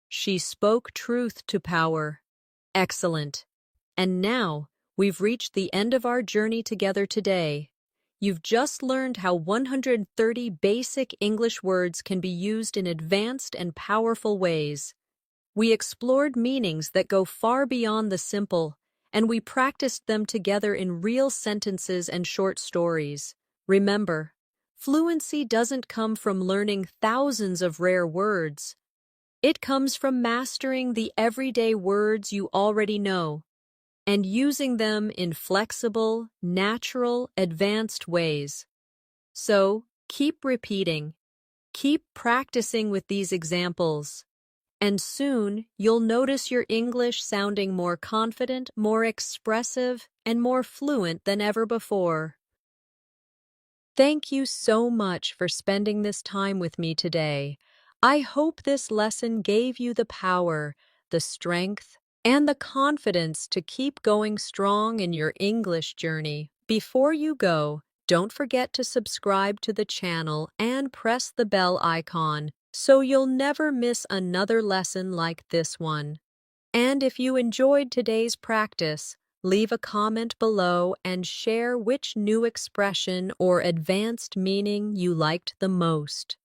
She spoke truth to power. Excellent. And now, we've reached the end of our journey together today. You've just learned how 130 basic English words can be used in advanced and powerful ways. We explored meanings that go far beyond the simple, and we practiced them together in real sentences and short stories. Remember, fluency doesn't come from learning thousands of rare words. It comes from mastering the everyday words you already know and using them in flexible, natural, advanced ways. So, keep repeating, Keep practicing with these examples, and soon you'll notice your English sounding more confident, more expressive, and more fluent than ever before. Thank you so much for spending this time with me today. I hope this lesson gave you the power, the strength, and the confidence to keep going strong in your English journey. Before you go, don't forget to subscribe to the channel and press the bell icon so you'll never miss another lesson like this one. And if you enjoyed today's practice, leave a comment below and share which new expression or advanced meaning you liked the most.